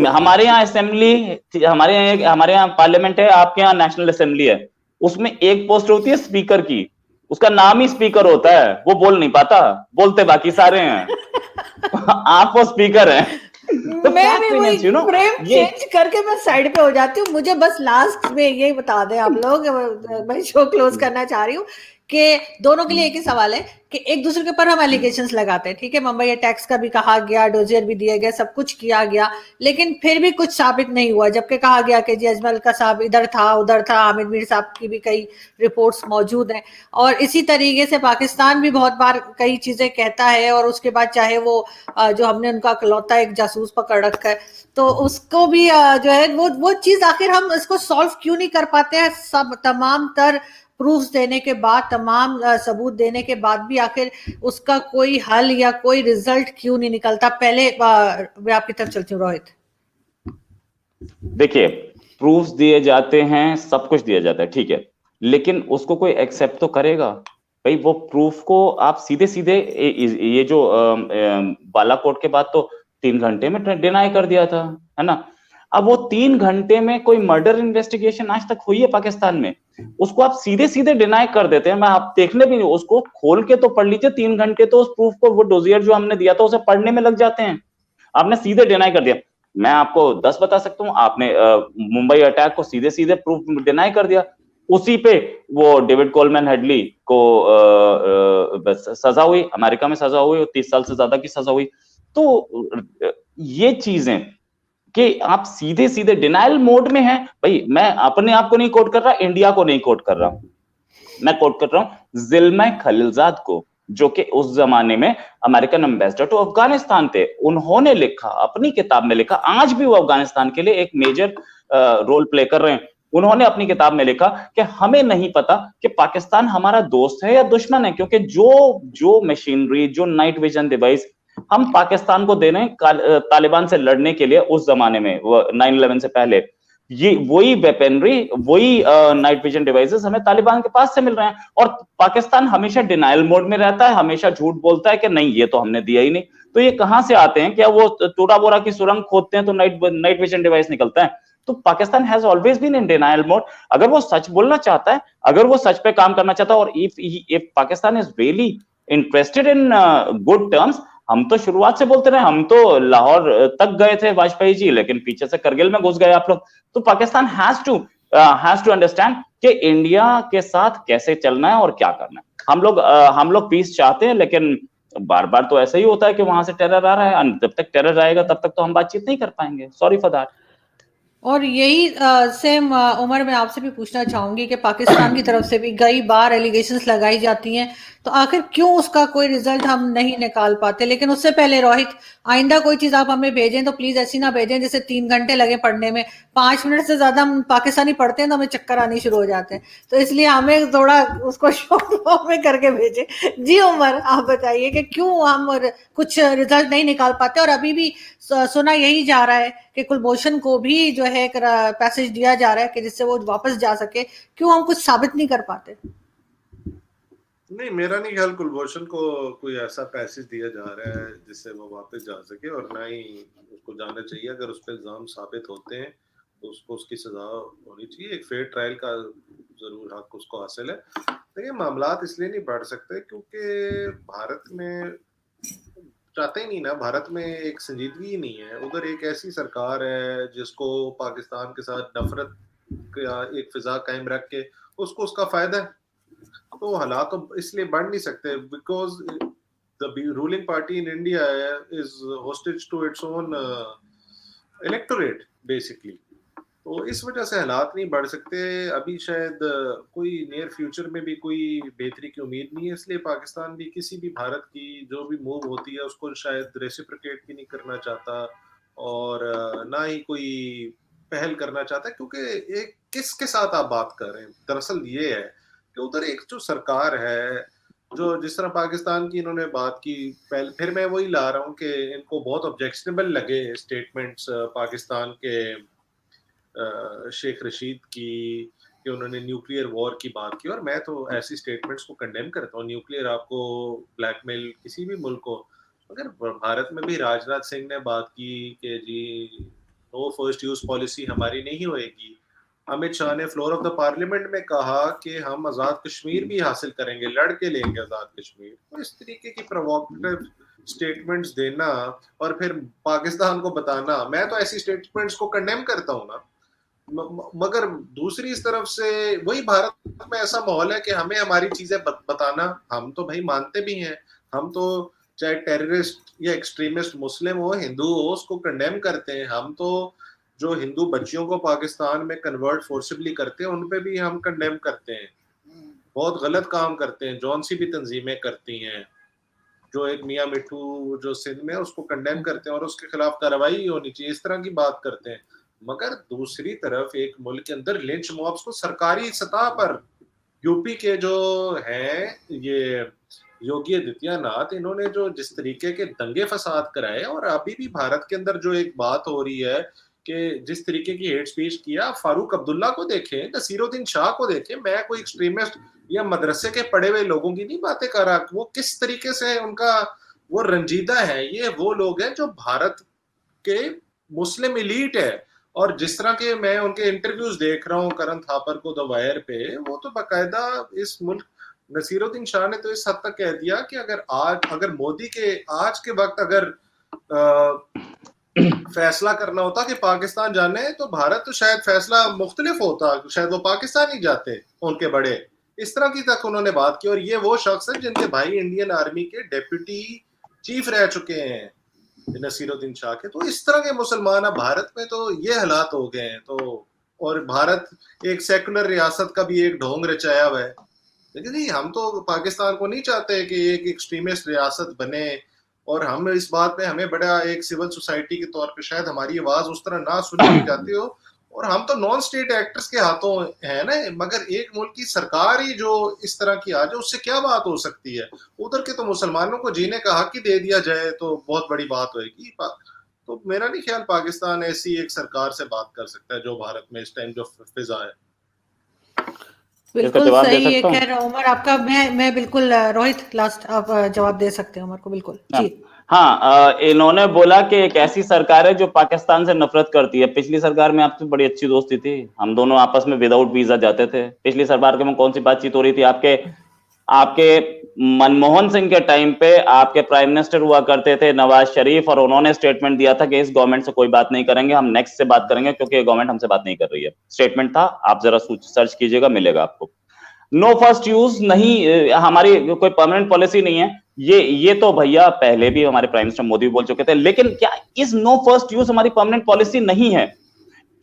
हमारे यहाँ असेंबली, हमारे यहाँ पार्लियामेंट है, आपके यहाँ नेशनल असेंबली है, उसमें एक पोस्ट होती है स्पीकर की, उसका नाम ही स्पीकर होता है, वो बोल नहीं पाता, बोलते बाकी सारे हैं। आप वो स्पीकर हैं। तो मैं भी वही फ्रेम चेंज करके मैं साइड पे हो जाती हूँ। मुझे बस लास्ट में ये बता दें आप लोग, मैं शो क्लोज करना चाह रही हूँ कि दोनों के लिए एक ही सवाल है कि एक दूसरे के ऊपर हम एलिगेशंस लगाते हैं, ठीक है, मुंबई अटैक्स का भी कहा गया, डोजियर भी दिया गया, सब कुछ किया गया, लेकिन फिर भी कुछ साबित नहीं हुआ, जबकि कहा गया कि जी अजमल का साहब इधर था उधर था, हामिद मीर साहब की भी कई रिपोर्ट्स मौजूद हैं। और इसी तरीके से पाकिस्तान भी बहुत बार कई चीजें कहता है और उसके बाद चाहे वो जो हमने उनका इकलौता एक जासूस पकड़ रखा है तो उसको भी जो है वो चीज आखिर हम इसको सॉल्व क्यों नहीं कर पाते हैं? सब तमाम तर प्रूफ्स देने के बाद, तमाम सबूत देने के बाद भी आखिर उसका कोई हल या कोई रिजल्ट क्यों नहीं निकलता? पहले मैं आपकी तरफ चलती हूँ रोहित। देखिए प्रूफ्स दिए जाते हैं, सब कुछ दिया जाता है, ठीक है, लेकिन उसको कोई एक्सेप्ट तो करेगा भाई। वो प्रूफ को आप सीधे सीधे ये जो बालाकोट के बाद तो 3 घंटे में डिनाई कर दिया था, है ना। अब वो 3 घंटे में कोई मर्डर इन्वेस्टिगेशन आज तक हुई है पाकिस्तान में? उसको आप सीधे सीधे डिनाई कर देते हैं। मैं आप देखने भी नहीं, उसको खोल के तो पढ़ लीजिए, 3 घंटे तो उस प्रूफ को, वो डोजियर जो हमने दिया था उसे पढ़ने में लग जाते हैं, आपने सीधे डिनाई कर दिया। मैं आपको 10 बता सकता हूँ, आपने मुंबई अटैक को सीधे सीधे प्रूफ डिनाई कर दिया। उसी पे वो डेविड कोलमैन हेडली को सजा हुई, अमेरिका में सजा हुई, 30 साल से ज्यादा की सजा हुई। तो ये चीजें कि आप सीधे सीधे डिनायल मोड में हैं। भाई मैं अपने आप को नहीं कोट कर रहा, इंडिया को नहीं कोट कर रहा, मैं कोट कर रहा हूं जिल्मे खलीलजाद को, जो कि उस जमाने में अमेरिकन एम्बेसडर टू अफगानिस्तान थे। उन्होंने लिखा, अपनी किताब में लिखा, आज भी वो अफगानिस्तान के लिए एक मेजर रोल प्ले कर रहे हैं। उन्होंने अपनी किताब में लिखा कि हमें नहीं पता कि पाकिस्तान हमारा दोस्त है या दुश्मन है, क्योंकि जो मशीनरी, जो नाइट विजन डिवाइस हम पाकिस्तान को दे रहे हैं तालिबान से लड़ने के लिए, उस जमाने में 9/11 से पहले, ये वही वेपनरी, वही नाइट विजन डिवाइसेस हमें तालिबान के पास से मिल रहे हैं। और पाकिस्तान हमेशा डिनायल मोड में रहता है, हमेशा झूठ बोलता है कि नहीं ये तो हमने दिया ही नहीं। तो ये कहां से आते हैं? क्या वो टोडा बोरा की सुरंग खोदते हैं तो नाइट विजन डिवाइस निकलता है? तो Pakistan has always been in denial mode. अगर वो सच बोलना चाहता है, अगर वो सच पे काम करना चाहता है, और if Pakistan is really interested in good terms, हम तो शुरुआत से बोलते रहे, हम तो लाहौर तक गए थे वाजपेयी जी, लेकिन पीछे से करगिल में घुस गए आप लोग। तो पाकिस्तान हैज टू अंडरस्टैंड कि इंडिया के साथ कैसे चलना है और क्या करना है। हम लोग पीस चाहते हैं, लेकिन बार बार तो ऐसा ही होता है कि वहां से टेरर आ रहा है। जब तक टेरर आएगा तब तक तो हम बातचीत नहीं कर पाएंगे। Sorry for that. और यही सेम उमर, मैं आपसे भी पूछना चाहूंगी कि पाकिस्तान की तरफ से भी कई बार एलिगेशंस लगाई जाती हैं, तो आखिर क्यों उसका कोई रिजल्ट हम नहीं निकाल पाते? लेकिन उससे पहले रोहित, आइंदा कोई चीज आप हमें भेजें तो प्लीज ऐसी ना भेजें जैसे 3 घंटे लगे पढ़ने में। 5 मिनट से ज्यादा हम पाकिस्तानी पढ़ते हैं तो हमें चक्कर आने शुरू हो जाते हैं, तो इसलिए हमें थोड़ा उसको शॉर्ट फॉर्म में करके भेजें। जी उमर, आप बताइए कि क्यों हम कुछ रिजल्ट नहीं निकाल पाते? और अभी भी सुना यही जा रहा है कि कुलभूषण को भी जो है पैसेज दिया जा रहा है कि जिससे वो वापस जा सके। क्यों हम कुछ साबित नहीं कर पाते? नहीं, मेरा नहीं ख्याल कुलभूषण को कोई ऐसा पैसेज दिया जा रहा है जिससे वो वापस जा सके, और ना ही उसको जाना चाहिए। अगर उस पर इल्जाम साबित होते हैं तो उसको उसकी सजा होनी चाहिए। एक फेयर ट्रायल का जरूर हक उसको हासिल है। देखिए, मामलात इसलिए नहीं बढ़ सकते क्योंकि भारत में चाहते ही नहीं ना, भारत में एक संजीदगी ही नहीं है। उधर एक ऐसी सरकार है जिसको पाकिस्तान के साथ नफरत का एक फिजा कायम रख के उसको उसका फायदा है। तो हालात तो इसलिए बढ़ नहीं सकते because the ruling party in India is hostage to its own electorate basically. तो इस वजह से हालात नहीं बढ़ सकते। अभी शायद कोई नियर फ्यूचर में भी कोई बेहतरी की उम्मीद नहीं है, इसलिए पाकिस्तान भी किसी भी भारत की जो भी मूव होती है उसको शायद रेसिप्रोकेट भी नहीं करना चाहता, और ना ही कोई पहल करना चाहता, क्योंकि एक किसके साथ आप बात कर रहे हैं। दरअसल ये है कि उधर एक जो सरकार है, जो जिस तरह पाकिस्तान की इन्होंने बात की पहले, फिर मैं वही ला रहा हूँ कि इनको बहुत ऑब्जेक्शनेबल लगे स्टेटमेंट्स पाकिस्तान के शेख रशीद की, कि उन्होंने न्यूक्लियर वॉर की बात की। और मैं तो ऐसी स्टेटमेंट्स को कंडेम करता हूँ। न्यूक्लियर आपको ब्लैकमेल किसी भी मुल्क को, अगर भारत में भी राजनाथ सिंह ने बात की कि जी नो फर्स्ट यूज पॉलिसी हमारी नहीं होएगी। अमित शाह ने फ्लोर ऑफ द पार्लियामेंट में कहा कि हम आजाद कश्मीर भी हासिल करेंगे, लड़ के लेंगे आजाद कश्मीर। तो इस तरीके की प्रोवोकेटिव स्टेटमेंट्स देना और फिर पाकिस्तान को बताना, मैं तो ऐसी स्टेटमेंट्स को कंडेम करता हूँ ना। मगर दूसरी इस तरफ से वही भारत में ऐसा माहौल है कि हमें हमारी चीजें बताना, हम तो भाई मानते भी हैं। हम तो चाहे टेररिस्ट या एक्सट्रीमिस्ट मुस्लिम हो हिंदू हो उसको कंडेम करते हैं। हम तो जो हिंदू बच्चियों को पाकिस्तान में कन्वर्ट फोर्सिबली करते हैं उन पे भी हम कंडेम करते हैं। बहुत गलत काम करते हैं, जौन सी भी तंजीमें करती हैं। जो एक मियाँ मिठू जो सिंध में उसको कंडेम करते हैं और उसके खिलाफ कार्रवाई होनी चाहिए, इस तरह की बात करते हैं। मगर दूसरी तरफ एक मुल्क के अंदर लिंच मॉब्स को सरकारी सतह पर, यूपी के जो हैं ये योगी आदित्यनाथ, इन्होंने जो जिस तरीके के दंगे फसाद कराए, और अभी भी भारत के अंदर जो एक बात हो रही है कि जिस तरीके की हेट स्पीच किया, फारूक अब्दुल्ला को देखें, नसीरुद्दीन शाह को देखें। मैं कोई एक्सट्रीमिस्ट या मदरसे के पढ़े हुए लोगों की नहीं बातें कर रहा, वो किस तरीके से उनका वो रंजीदा है। ये वो लोग हैं जो भारत के मुस्लिम इलीट है। और जिस तरह के मैं उनके इंटरव्यूज देख रहा हूँ करण थापर को द वायर पे, वो तो बाकायदा इस मुल्क, नसीरुद्दीन शाह ने तो इस हद तक कह दिया कि अगर मोदी के आज के वक्त अगर फैसला करना होता कि पाकिस्तान जाने, तो भारत तो शायद फैसला मुख्तलिफ होता, शायद वो पाकिस्तान ही जाते उनके बड़े। इस तरह की तक उन्होंने बात की। और ये वो शख्स है जिनके भाई इंडियन आर्मी के डेप्यूटी चीफ रह चुके हैं, नसीरुद्दीन शाह के। तो इस तरह के मुसलमान अब भारत में तो ये हालात हो गए हैं। तो और भारत एक सेकुलर रियासत का भी एक ढोंग रचाया हुआ है। लेकिन नहीं, हम तो पाकिस्तान को नहीं चाहते कि एक एक्सट्रीमिस्ट रियासत बने। और हम इस बात में हमें बड़ा एक सिविल सोसाइटी के तौर पे शायद हमारी आवाज उस तरह ना सुनी जाती हो। और हम तो नॉन स्टेट एक्टर्स के हाथों है ना, मगर एक मुल्क की सरकार ही जो इस तरह की आ जाए, उससे क्या बात हो सकती है। उधर के तो मुसलमानों को जीने का हक ही दे दिया जाए तो बहुत बड़ी बात होगी। तो मेरा नहीं ख्याल पाकिस्तान ऐसी एक सरकार से बात कर सकता है जो भारत में इस टाइम जो फिजा है। बिल्कुल सही ये कह रहा हूं उमर आपका। मैं बिल्कुल रोहित लास्ट आप जवाब दे सकते हैं उमर को। बिल्कुल जी। हाँ, इन्होंने बोला कि एक ऐसी सरकार है जो पाकिस्तान से नफरत करती है। पिछली सरकार में आपसे बड़ी अच्छी दोस्ती थी, हम दोनों आपस में विदाउट वीजा जाते थे। पिछली सरकार में कौन सी बातचीत हो रही थी? आपके मनमोहन सिंह के टाइम पे आपके प्राइम मिनिस्टर हुआ करते थे नवाज शरीफ, और उन्होंने स्टेटमेंट दिया था कि इस गवर्नमेंट से कोई बात नहीं करेंगे, हम नेक्स्ट से बात करेंगे क्योंकि ये गवर्नमेंट हमसे बात नहीं कर रही है। स्टेटमेंट था, आप जरा सर्च कीजिएगा, मिलेगा आपको। नो फर्स्ट यूज नहीं, हमारी कोई परमानेंट पॉलिसी नहीं है। ये तो भैया पहले भी हमारे प्राइम मिनिस्टर मोदी बोल चुके थे। लेकिन क्या इस नो फर्स्ट यूज हमारी परमानेंट पॉलिसी नहीं है?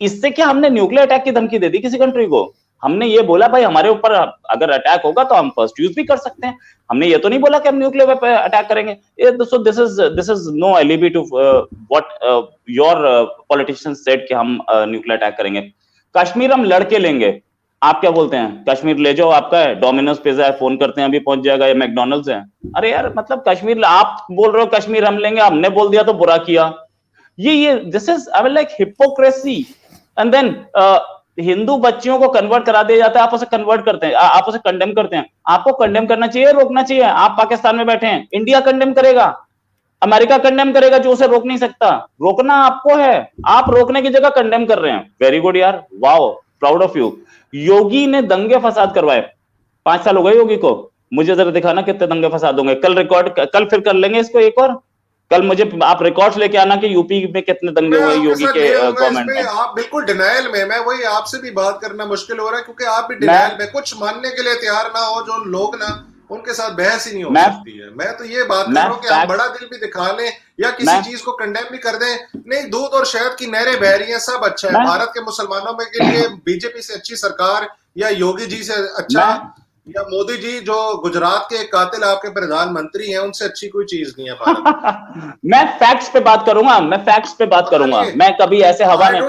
इससे क्या हमने न्यूक्लियर अटैक की धमकी दे दी किसी कंट्री को? हमने ये बोला भाई हमारे ऊपर अगर अटैक होगा तो हम फर्स्ट यूज भी कर सकते हैं। हमने ये तो नहीं बोला कि हम न्यूक्लियर पे अटैक करेंगे। So this is no alibi to what your politicians said कि हम न्यूक्लियर अटैक करेंगे। कश्मीर हम लड़के लेंगे। आप क्या बोलते हैं? कश्मीर ले जाओ, आपका है, डोमिनोज पिज्जा है, फोन करते हैं अभी पहुंच जाएगा, या मैकडोनल्ड्स है। अरे यार, मतलब कश्मीर आप बोल रहे हो कश्मीर हम लेंगे, हमने बोल दिया तो बुरा किया। ये this is I mean like hypocrisy. And then Hindu बच्चियों को कन्वर्ट करा दिया जाता है, आप उसे कन्वर्ट करते हैं, आप उसे कंडेम करते हैं। आपको कंडेम करना चाहिए, रोकना चाहिए। आप पाकिस्तान में बैठे हैं, इंडिया कंडेम करेगा, अमेरिका कंडेम करेगा, जो उसे रोक नहीं सकता। रोकना आपको है, आप रोकने की जगह कंडेम कर रहे हैं। वेरी गुड यार, वाओ, प्राउड ऑफ यू। योगी ने दंगे फसाद करवाए, 5 साल हो गए योगी को। मुझे जरा दिखाना कितने दंगे फसाद होंगे। कल फिर कर लेंगे इसको एक और। कल मुझे आप रिकॉर्ड्स लेके आना कि यूपी में कितने दंगे हुए योगी के गवर्नमेंट में। आप बिल्कुल डिनायल में, मैं वही आपसे भी बात करना मुश्किल हो रहा है क्योंकि आप भी डिनायल में, कुछ मानने के लिए तैयार ना हो जो लोग ना, उनके साथ बहस ही नहीं हो सकती है। मैं तो ये बात कर रहा हूँ कि हम बड़ा दिल भी दिखा लें या किसी चीज को कंडेम भी कर दें, नहीं, दूध और शहद की नहरें बह रही हैं, सब अच्छा है। भारत के मुसलमानों में के लिए बीजेपी से अच्छी सरकार या योगी जी से अच्छा या मोदी जी जो गुजरात के कातिल आपके प्रधानमंत्री हैं, उनसे अच्छी कोई चीज नहीं है भारत। मैं फैक्ट्स पे बात करूंगा, मैं फैक्ट्स पे बात करूंगा। मैं कभी ऐसे हवा में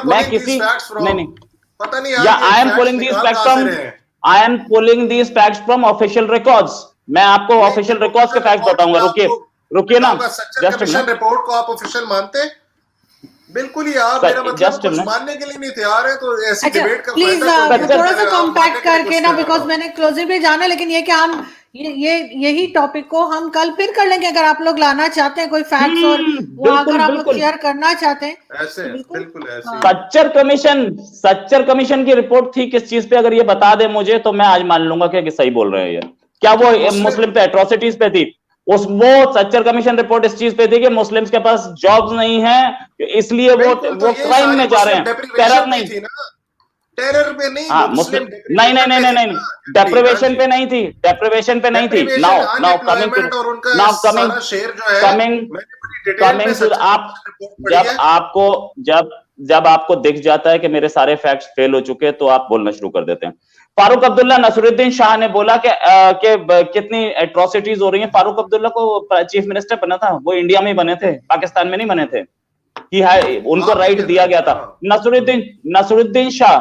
मैं किसी नहीं पता नहीं, I am pulling these facts from, I am pulling these facts from official records. मैं आपको ऑफिशियल रिकॉर्ड्स के फैक्ट्स बताऊंगा। रुकिए ना, जस्ट रिपोर्ट को आप ऑफिशियल मानते? बिल्कुल ही। आप मेरा मतलब कुछ मानने के लिए नहीं तैयार है तो ऐसी डिबेट का प्लीज थोड़ा सा कॉम्पैक्ट करके ना, बिकॉज मैंने क्लोजिंग भी जाना, लेकिन ये कि हम यही टॉपिक को हम कल फिर कर लेंगे अगर आप लोग लाना चाहते हैं कोई फैक्ट्स और वो अगर आप लोग शेयर करना चाहते हैं ऐसे। बिल्कुल ऐसे। सच्चर कमीशन की रिपोर्ट थी किस चीज पे? अगर ये बता दे मुझे तो मैं आज मान लूंगा कि सही बोल रहे हैं ये। क्या वो मुस्लिम पे एट्रोसिटीज पे थी? वो सच्चर कमीशन रिपोर्ट इस चीज पे थी कि मुस्लिम्स के पास जॉब्स नहीं है, इसलिए वो क्राइम में जा रहे हैं, टेरर नहीं, टेरर पे नहीं, मुस्लिम नहीं, डेप्रिवेशन पे नहीं थी, डेप्रिवेशन पे नहीं थी। नाउ कमिंग आप जब आपको दिख जाता है कि मेरे सारे फैक्ट्स फेल हो चुके तो आप बोलना शुरू कर देते हैं। फारूक अब्दुल्ला, नसरुद्दीन शाह ने बोला कि कितनी एट्रोसिटीज हो रही हैं। फारूक अब्दुल्ला को चीफ मिनिस्टर बना था, वो इंडिया में बने थे, पाकिस्तान में नहीं बने थे। उनको राइट दिया गया था। नसरुद्दीन शाह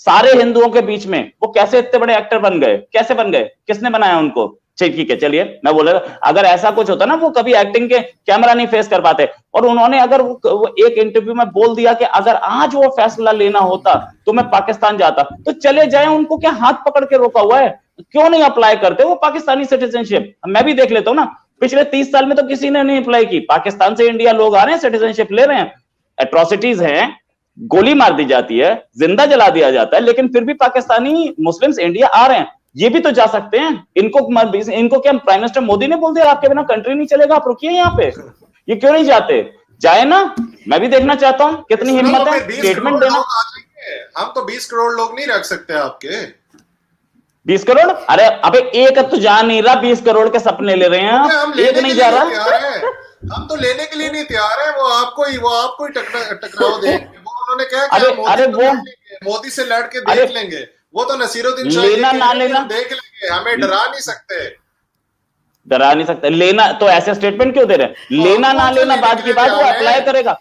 सारे हिंदुओं के बीच में वो कैसे इतने बड़े एक्टर बन गए? कैसे बन गए? किसने बनाया उनको? ठीक है, चलिए मैं बोल रहा, अगर ऐसा कुछ होता ना, वो कभी एक्टिंग के कैमरा नहीं फेस कर पाते। और उन्होंने अगर वो एक इंटरव्यू में बोल दिया कि अगर आज वो फैसला लेना होता तो मैं पाकिस्तान जाता, तो चले जाए। उनको क्या हाथ पकड़ के रोका हुआ है? क्यों नहीं अप्लाई करते वो पाकिस्तानी सिटीजनशिप? मैं भी देख लेता हूँ ना, पिछले 30 साल में तो किसी ने नहीं अप्लाई की। पाकिस्तान से इंडिया लोग आ रहे हैं, सिटीजनशिप ले रहे हैं, एट्रोसिटीज हैं, गोली मार दी जाती है, जिंदा जला दिया जाता है, लेकिन फिर भी पाकिस्तानी मुस्लिम्स इंडिया आ रहे हैं। ये भी तो जा सकते हैं। इनको क्या प्राइम मिनिस्टर मोदी ने बोल दिया आपके बिना कंट्री नहीं चलेगा, आप रुकिए यहाँ पे? ये क्यों नहीं जाते? जाए ना, मैं भी देखना चाहता हूँ कितनी हिम्मत है स्टेटमेंट देना। हम तो 20 करोड़ लोग नहीं रख सकते आपके। 20 करोड़? अरे अबे एक तो जा नहीं रहा, 20 करोड़ के सपने ले रहे हैं आप, एक नहीं जा रहा। हम तो लेने के लिए नहीं तैयार है, वो आपको ही टकराव देंगे। वो उन्होंने क्या अरे वो मोदी से लड़ के देख लेंगे, वो तो नसीरुद्दीन शाह लेना ना लेना देख लेंगे, हमें डरा नहीं सकते। डरा नहीं सकते, लेना तो ऐसे स्टेटमेंट क्यों दे रहे हैं? लेना ना लेना बाद की बात, वो अप्लाई करेगा,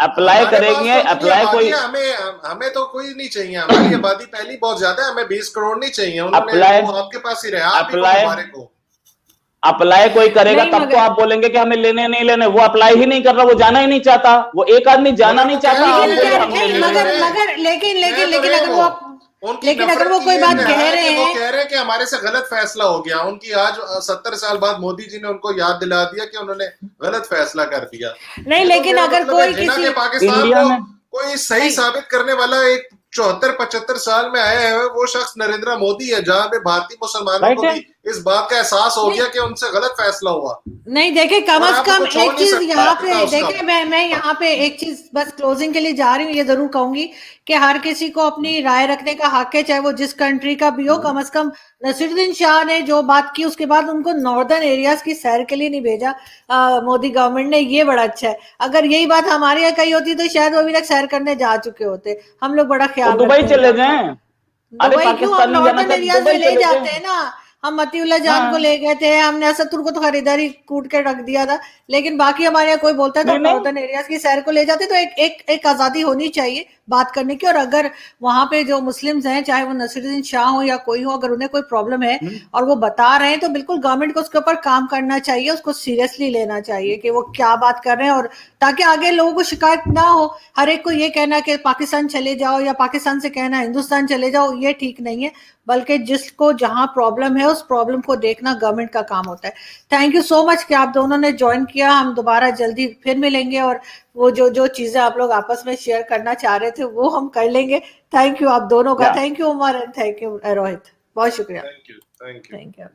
अप्लाई करेंगे, अप्लाई कोई हमें तो कोई नहीं चाहिए, हमारी आबादी पहली बहुत ज्यादा है, हमें 20 करोड़ नहीं चाहिए। उन्होंने वो आपके पास ही रहा, अप्लाई कोई करेगा तब तो आप बोलेंगे कि हमें लेने नहीं लेने। वो अप्लाई ही नहीं कर रहा, वो जाना ही नहीं चाहता, वो एक आदमी जाना नहीं चाहता। लेकिन अगर वो कोई बात कह रहे हैं, वो कह रहे हैं कि हमारे से गलत फैसला हो गया। उनकी आज 70 साल बाद मोदी जी ने उनको याद दिला दिया कि उन्होंने गलत फैसला कर दिया। नहीं, लेकिन अगर कोई किसी पाकिस्तान को कोई सही साबित करने वाला एक 74-75 साल में आया है वो शख्स नरेंद्र मोदी है, जहां पे भारतीय मुसलमानों को भी इस बात का एहसास हो गया कि उनसे गलत फैसला हुआ। नहीं देखे, कम से कम एक चीज यहाँ पे देखे, मैं यहाँ पे एक चीज बस क्लोजिंग के लिए जा रही हूँ, ये जरूर कहूंगी कि हर किसी को अपनी राय रखने का हक है, चाहे वो जिस कंट्री का भी हो। कम से कम नसीरुद्दीन शाह ने जो बात की, उसके बाद उनको नॉर्दर्न एरियाज की सैर के लिए नहीं भेजा मोदी गवर्नमेंट ने, ये बड़ा अच्छा है। अगर यही बात हमारे यहाँ कही होती तो शायद वो अभी तक सैर करने जा चुके होते। हम लोग बड़ा ख्याल दुबई चले जाएं, दुबई क्यों, हम नॉर्दर्न एरियाज में ले जाते हैं ना। हम मतीउल्लाह जान को ले गए थे, हमने असदुर को तो खरीदारी कूट के रख दिया था, लेकिन बाकी हमारे यहाँ कोई बोलता है तो नॉर्दर्न एरियाज की सैर को ले जाते। तो एक आजादी होनी चाहिए बात करने की। और अगर वहां पे जो मुस्लिम्स हैं, चाहे वो नसीरुद्दीन शाह हो या कोई हो, अगर उन्हें कोई प्रॉब्लम है और वो बता रहे हैं तो बिल्कुल गवर्नमेंट को उसके ऊपर काम करना चाहिए, उसको सीरियसली लेना चाहिए कि वो क्या बात कर रहे हैं, और ताकि आगे लोगों को शिकायत ना हो। हर एक को ये कहना कि पाकिस्तान चले जाओ या पाकिस्तान से कहना हिंदुस्तान चले जाओ, ये ठीक नहीं है, बल्कि जिसको जहां प्रॉब्लम है उस प्रॉब्लम को देखना गवर्नमेंट का काम होता है। थैंक यू सो मच कि आप दोनों ने ज्वाइन किया। हम दोबारा जल्दी फिर मिलेंगे और वो जो चीजें आप लोग आपस में शेयर करना चाह रहे थे वो हम कर लेंगे। थैंक यू आप दोनों का। Thank you Umar and thank you Rohit, बहुत शुक्रिया। Thank you.